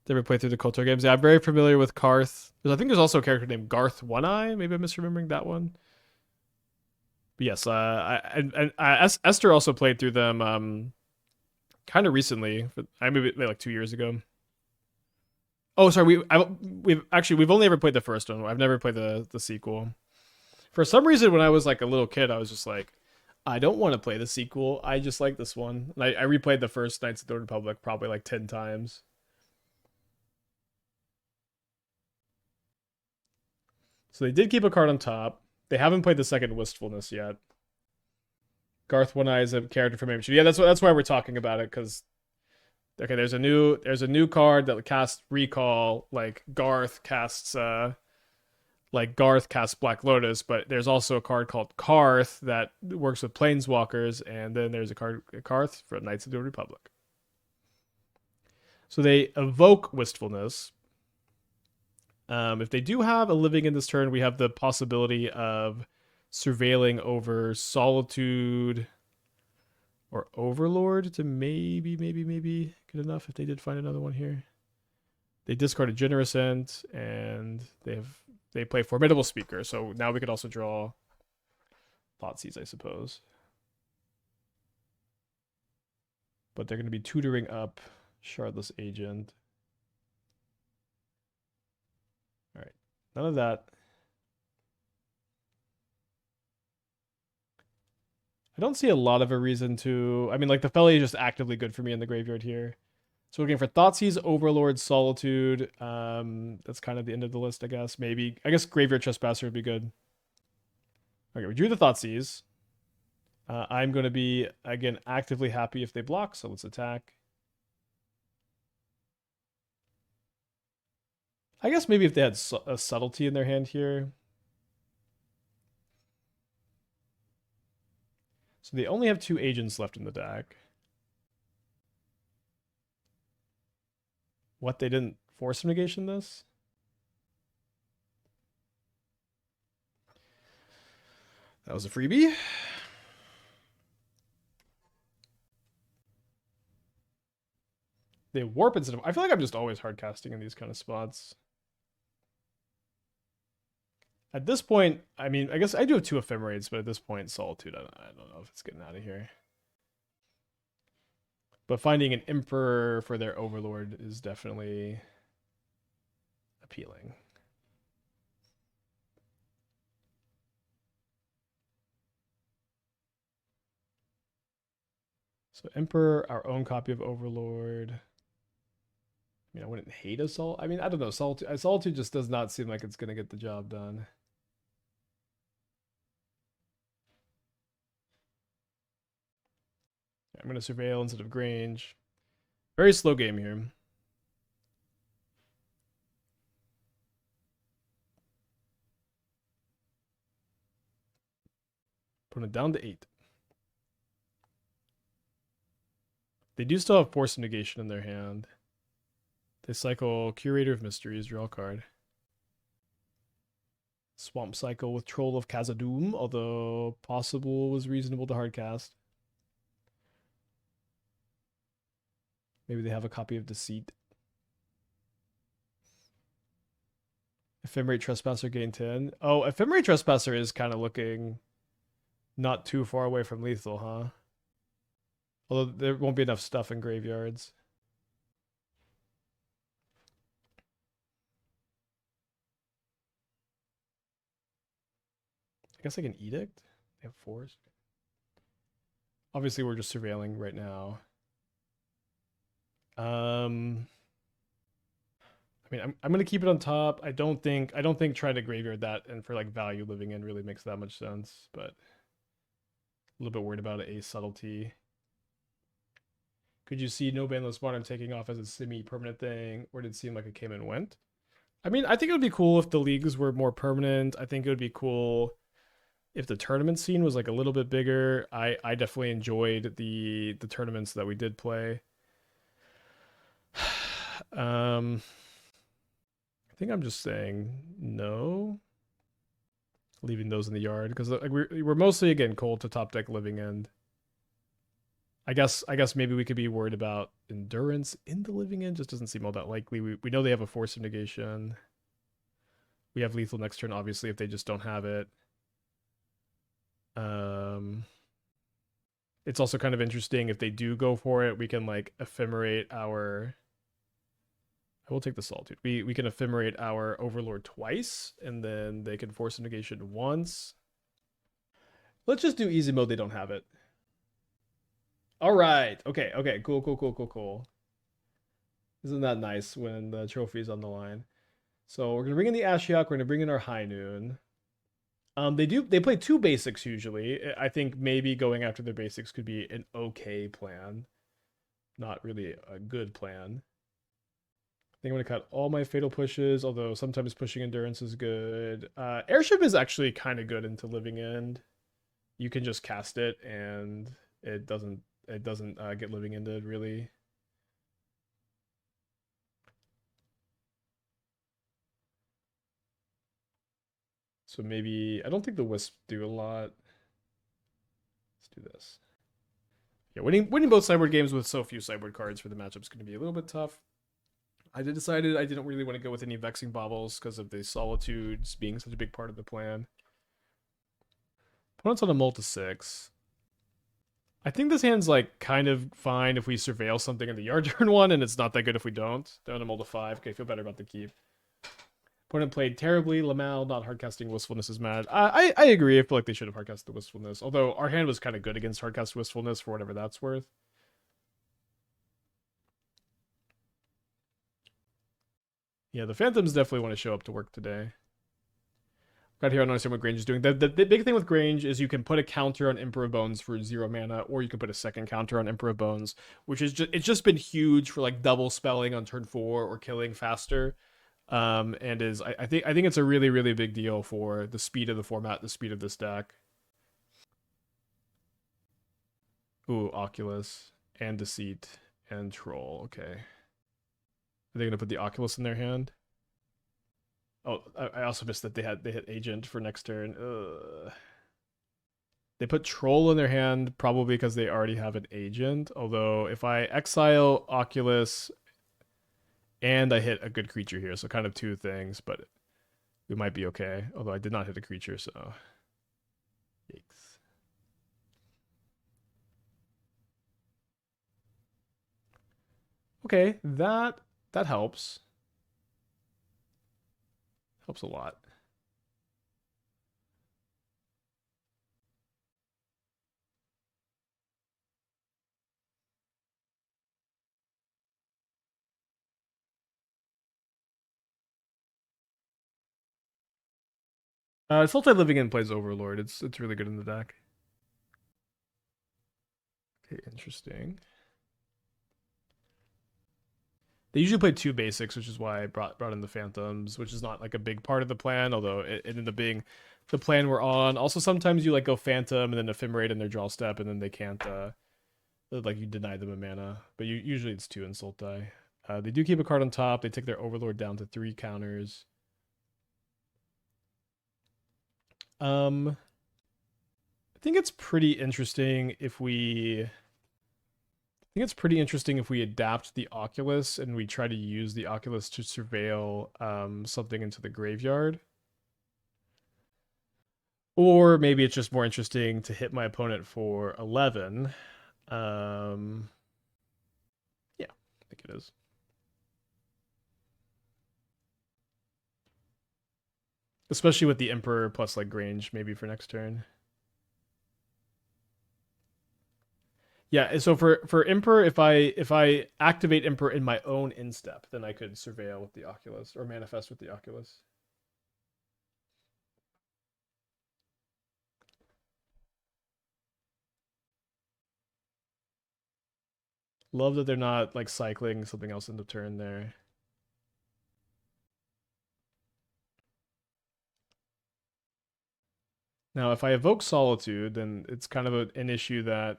Never played through the KOTOR games. Yeah, I'm very familiar with Karth. I think there's also a character named Garth One Eye. Maybe I'm misremembering that one. But yes, Esther also played through them kind of recently. I maybe like 2 years ago. Oh, sorry. We've only ever played the first one. I've never played the sequel. For some reason, when I was like a little kid, I was just like, I don't want to play the sequel. I just like this one. And I replayed the first Knights of the Old Republic probably like 10 times. So they did keep a card on top. They haven't played the second Wistfulness yet. Garth One Eye is a character from MTGO. Yeah, that's why we're talking about it, because okay, there's a new card that casts Recall, like Garth casts Black Lotus, but there's also a card called Karth that works with Planeswalkers, and then there's a card Karth for Knights of the Old Republic. So they evoke Wistfulness. If they do have a living in this turn, we have the possibility of surveilling over Solitude or Overlord to maybe good enough if they did find another one here. They discarded Generous End, and they play Formidable Speaker, so now we could also draw Thoughtseize, I suppose. But they're going to be tutoring up Shardless Agent. All right, none of that. I don't see a lot of a reason to. I mean, like the Phelia is just actively good for me in the graveyard here. So we're looking for Thoughtseize, Overlord, Solitude. That's kind of the end of the list, I guess. Maybe I guess Graveyard Trespasser would be good. Okay, we drew the Thoughtseize. I'm going to be again actively happy if they block. So let's attack. I guess maybe if they had a subtlety in their hand here. So they only have 2 agents left in the deck. What, they didn't force negation this? That was a freebie. They warp instead of. I feel like I'm just always hard casting in these kind of spots. At this point, I mean, I guess I do have 2 Ephemerates, but at this point, Solitude, I don't know if it's getting out of here. But finding an Emperor for their Overlord is definitely appealing. So Emperor, our own copy of Overlord. I mean, I wouldn't hate a Sol. I mean, I don't know. Solitude just does not seem like it's going to get the job done. I'm going to Surveil instead of Grange. Very slow game here. Putting it down to 8. They do still have Force of Negation in their hand. They cycle Curator of Mysteries, draw a card. Swamp cycle with Troll of Khazad-dûm, although possible was reasonable to hardcast. Maybe they have a copy of Deceit. Ephemerate Trespasser gain 10. Oh, Ephemerate Trespasser is kind of looking not too far away from lethal, huh? Although there won't be enough stuff in graveyards. I guess like an Edict? They have 4s. Obviously, we're just surveilling right now. I mean, I'm gonna keep it on top. I don't think trying to graveyard that and for like value living in really makes that much sense, but a little bit worried about a subtlety. Could you see no banless modern taking off as a semi-permanent thing, or did it seem like it came and went? I mean, I think it would be cool if the leagues were more permanent. I think it would be cool if the tournament scene was like a little bit bigger. I definitely enjoyed the tournaments that we did play. I think I'm just saying no, leaving those in the yard because like, we're mostly again cold to top deck living end. I guess maybe we could be worried about endurance in the living end. Just doesn't seem all that likely. We know they have a force of negation. We have lethal next turn, obviously, if they just don't have it. Um, it's also kind of interesting if they do go for it. We can like ephemerate our. I will take the Solitude. We can ephemerate our Overlord twice, and then they can force a negation once. Let's just do easy mode. They don't have it. All right. Okay. Okay. Cool. Cool. Cool. Cool. Cool. Isn't that nice when the trophy's on the line? So we're gonna bring in the Ashiok. We're gonna bring in our High Noon. They play two basics usually. I think maybe going after their basics could be an okay plan, not really a good plan. I think I'm gonna cut all my fatal pushes, although sometimes pushing endurance is good. Airship is actually kind of good into living end. You can just cast it and it doesn't get living ended really. So maybe I don't think the wisp do a lot. Let's do this. Yeah, winning both sideboard games with so few sideboard cards for the matchup is going to be a little bit tough. I decided I didn't really want to go with any vexing baubles because of the solitudes being such a big part of the plan. Opponent's on a multi 6. I think this hand's like kind of fine if we surveil something in the yard turn one, and it's not that good if we don't. Down to multi 5. Okay, feel better about the keep. Opponent played terribly. Lamal not hardcasting Wistfulness is mad. I agree. I feel like they should have hardcasted the Wistfulness. Although our hand was kind of good against hardcast Wistfulness for whatever that's worth. Yeah, the Phantoms definitely want to show up to work today. Got here, I don't understand what Grange is doing. The big thing with Grange is you can put a counter on Emperor of Bones for 0 mana, or you can put a second counter on Emperor of Bones, which is it's just been huge for like double spelling on turn 4 or killing faster. And is I think it's a really big deal for the speed of the format, the speed of this deck. Ooh, Oculus and Deceit and Troll. Okay, are they gonna put the Oculus in their hand? Oh, I also missed that they hit Agent for next turn. Ugh. They put Troll in their hand probably because they already have an Agent. Although if I exile Oculus and I hit a good creature here, so kind of two things, but we might be okay. Although I did not hit a creature, so yikes. Okay, that helps. Helps a lot. Sultai Living In plays Overlord. It's really good in the deck. Okay, interesting. They usually play two basics, which is why I brought in the Phantoms, which is not like a big part of the plan, although it ended up being the plan we're on. Also, sometimes you like go Phantom and then Ephemerate in their draw step, and then they can't like you deny them a mana. But usually it's two in Sultai. They do keep a card on top. They take their Overlord down to 3 counters. I think it's pretty interesting if we adapt the Oculus and we try to use the Oculus to surveil something into the graveyard. Or maybe it's just more interesting to hit my opponent for 11. Yeah, I think it is. Especially with the Emperor plus like Grange maybe for next turn. Yeah, so for Emperor, if I activate Emperor in my own instep, then I could surveil with the Oculus or manifest with the Oculus. Love that they're not like cycling something else into turn there. Now, if I evoke Solitude, then it's kind of an issue that.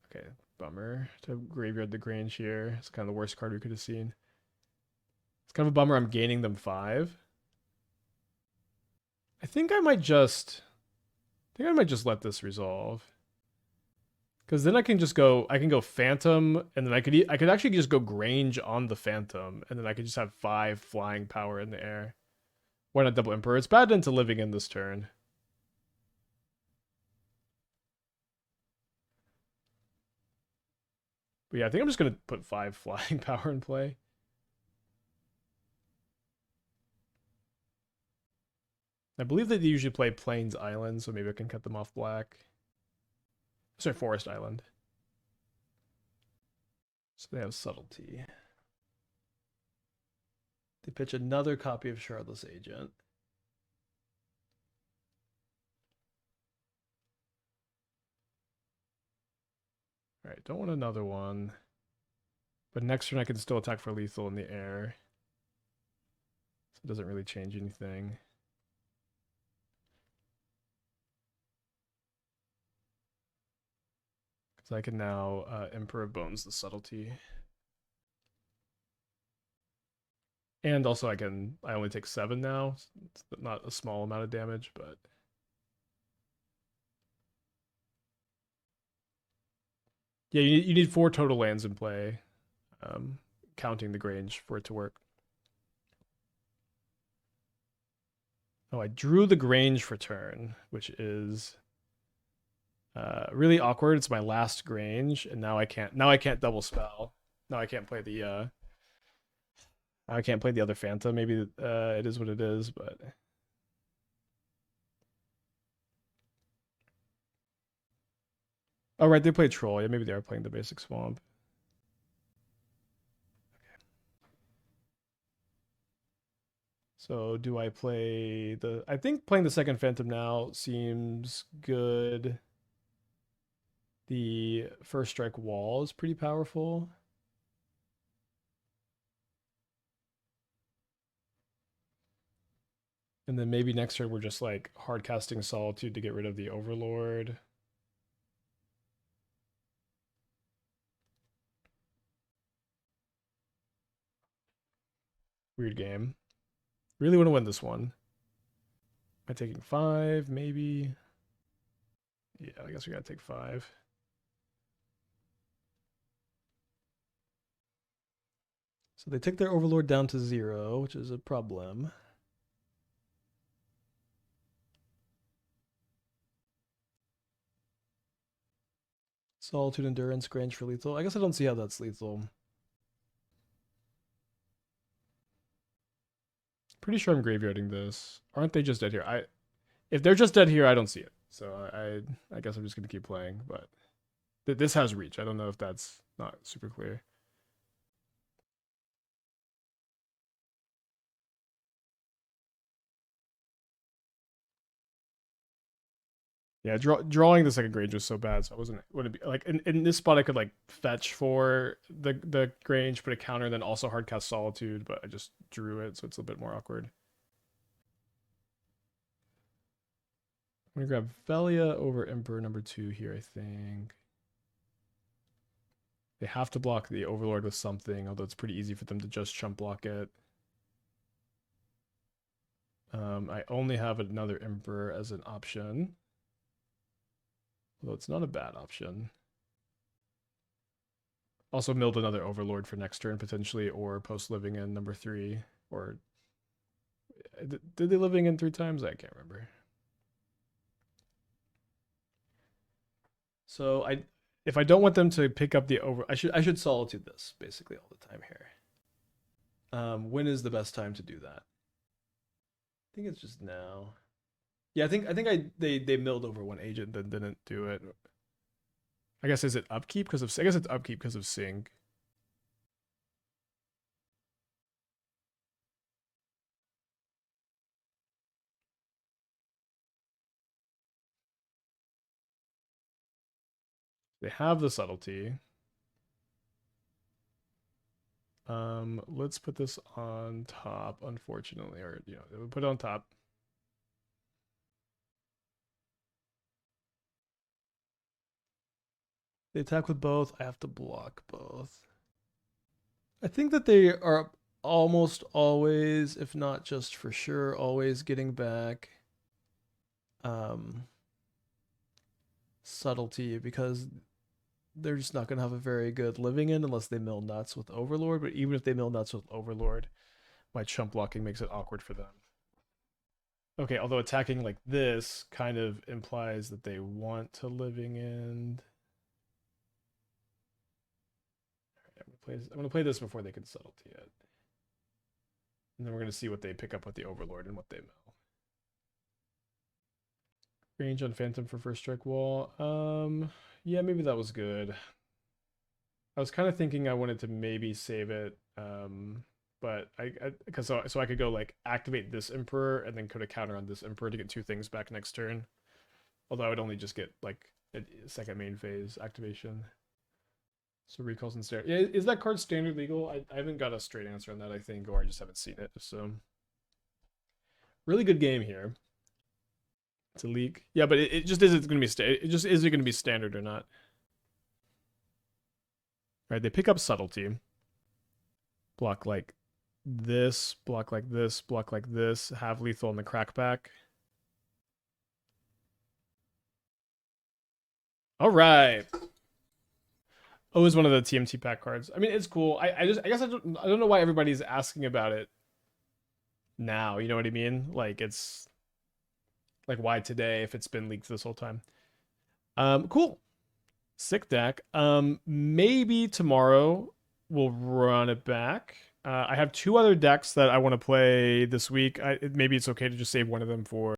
Okay, bummer to graveyard the Grange here. It's kind of the worst card we could have seen. It's kind of a bummer. I'm gaining them 5. I think I might just. I think I might just let this resolve. Because then I can just go. I can go Phantom, and then I could actually just go Grange on the Phantom, and then I could just have 5 flying power in the air. Why not double Emperor? It's bad into living in this turn. But yeah, I think I'm just gonna put 5 flying power in play. I believe that they usually play Plains Island, so maybe I can cut them off black. Sorry, Forest Island. So they have Subtlety. They pitch another copy of Shardless Agent. Alright, don't want another one. But next turn I can still attack for lethal in the air. So it doesn't really change anything. Because I can now Emperor of Bones the Subtlety. And also I only take 7 now. It's not a small amount of damage, but... Yeah, you need 4 total lands in play, counting the Grange for it to work. Oh, I drew the Grange for turn, which is really awkward. It's my last Grange, and now I can't double spell. Now I can't play the other Phantom. Maybe it is what it is, but oh right, they play Troll. Yeah, maybe they are playing the basic Swamp. So do I play the... I think playing the second Phantom now seems good. The first strike wall is pretty powerful. And then maybe next turn we're just like hard casting Solitude to get rid of the Overlord. Weird game. Really want to win this one. Am I taking 5? Maybe. Yeah, I guess we gotta take 5. So they took their Overlord down to 0, which is a problem. Solitude, Endurance, Grange for lethal. I guess I don't see how that's lethal. Pretty sure I'm graveyarding this. Aren't they just dead here? If they're just dead here, I don't see it. So I guess I'm just gonna keep playing. But this has reach. I don't know if that's not super clear. Yeah, drawing the second Grange was so bad, so I wouldn't be like in this spot I could like fetch for the Grange, put a counter, then also hardcast Solitude, but I just drew it, so it's a bit more awkward. I'm gonna grab Phelia over Emperor number 2 here, I think. They have to block the Overlord with something, although it's pretty easy for them to just chump block it. I only have another Emperor as an option. Although it's not a bad option. Also milled another Overlord for next turn, potentially, or post living in number 3. Or did they living in 3 times? I can't remember. So if I don't want them to pick up the I should Solitude this basically all the time here. When is the best time to do that? I think it's just now. Yeah, I think they milled over 1 agent, then didn't do it. I guess is it upkeep because of? I guess it's upkeep because of sync. They have the subtlety. Let's put this on top, unfortunately, or we'll put it on top. They attack with both. I have to block both. I think that they are almost always, if not just for sure, always getting back subtlety because they're just not going to have a very good living in unless they mill nuts with Overlord. But even if they mill nuts with Overlord, my chump blocking makes it awkward for them. Okay, although attacking like this kind of implies that they want to living end. I'm gonna play this before they can subtlety it. And then we're gonna see what they pick up with the Overlord and what they mill. Range on Phantom for first strike wall. Yeah, maybe that was good. I was kind of thinking I wanted to maybe save it, but because so I could go like activate this Emperor and then put a counter on this Emperor to get 2 things back next turn. Although I would only just get like a second main phase activation. So recalls instead. Yeah, is that card standard legal? I haven't got a straight answer on that, I think, or I just haven't seen it. So really good game here. It's a leak. Yeah, but it just isn't going to be it just isn't going to be standard or not. Right, they pick up subtlety. Block like this, block like this, block like this, have lethal in the crackback. All right. Oh, is one of the TMT pack cards. I mean, it's cool. I guess I don't know why everybody's asking about it now. You know what I mean? Like it's like why today if it's been leaked this whole time. Cool. Sick deck. Maybe tomorrow we'll run it back. I have 2 other decks that I want to play this week. Maybe it's okay to just save one of them for.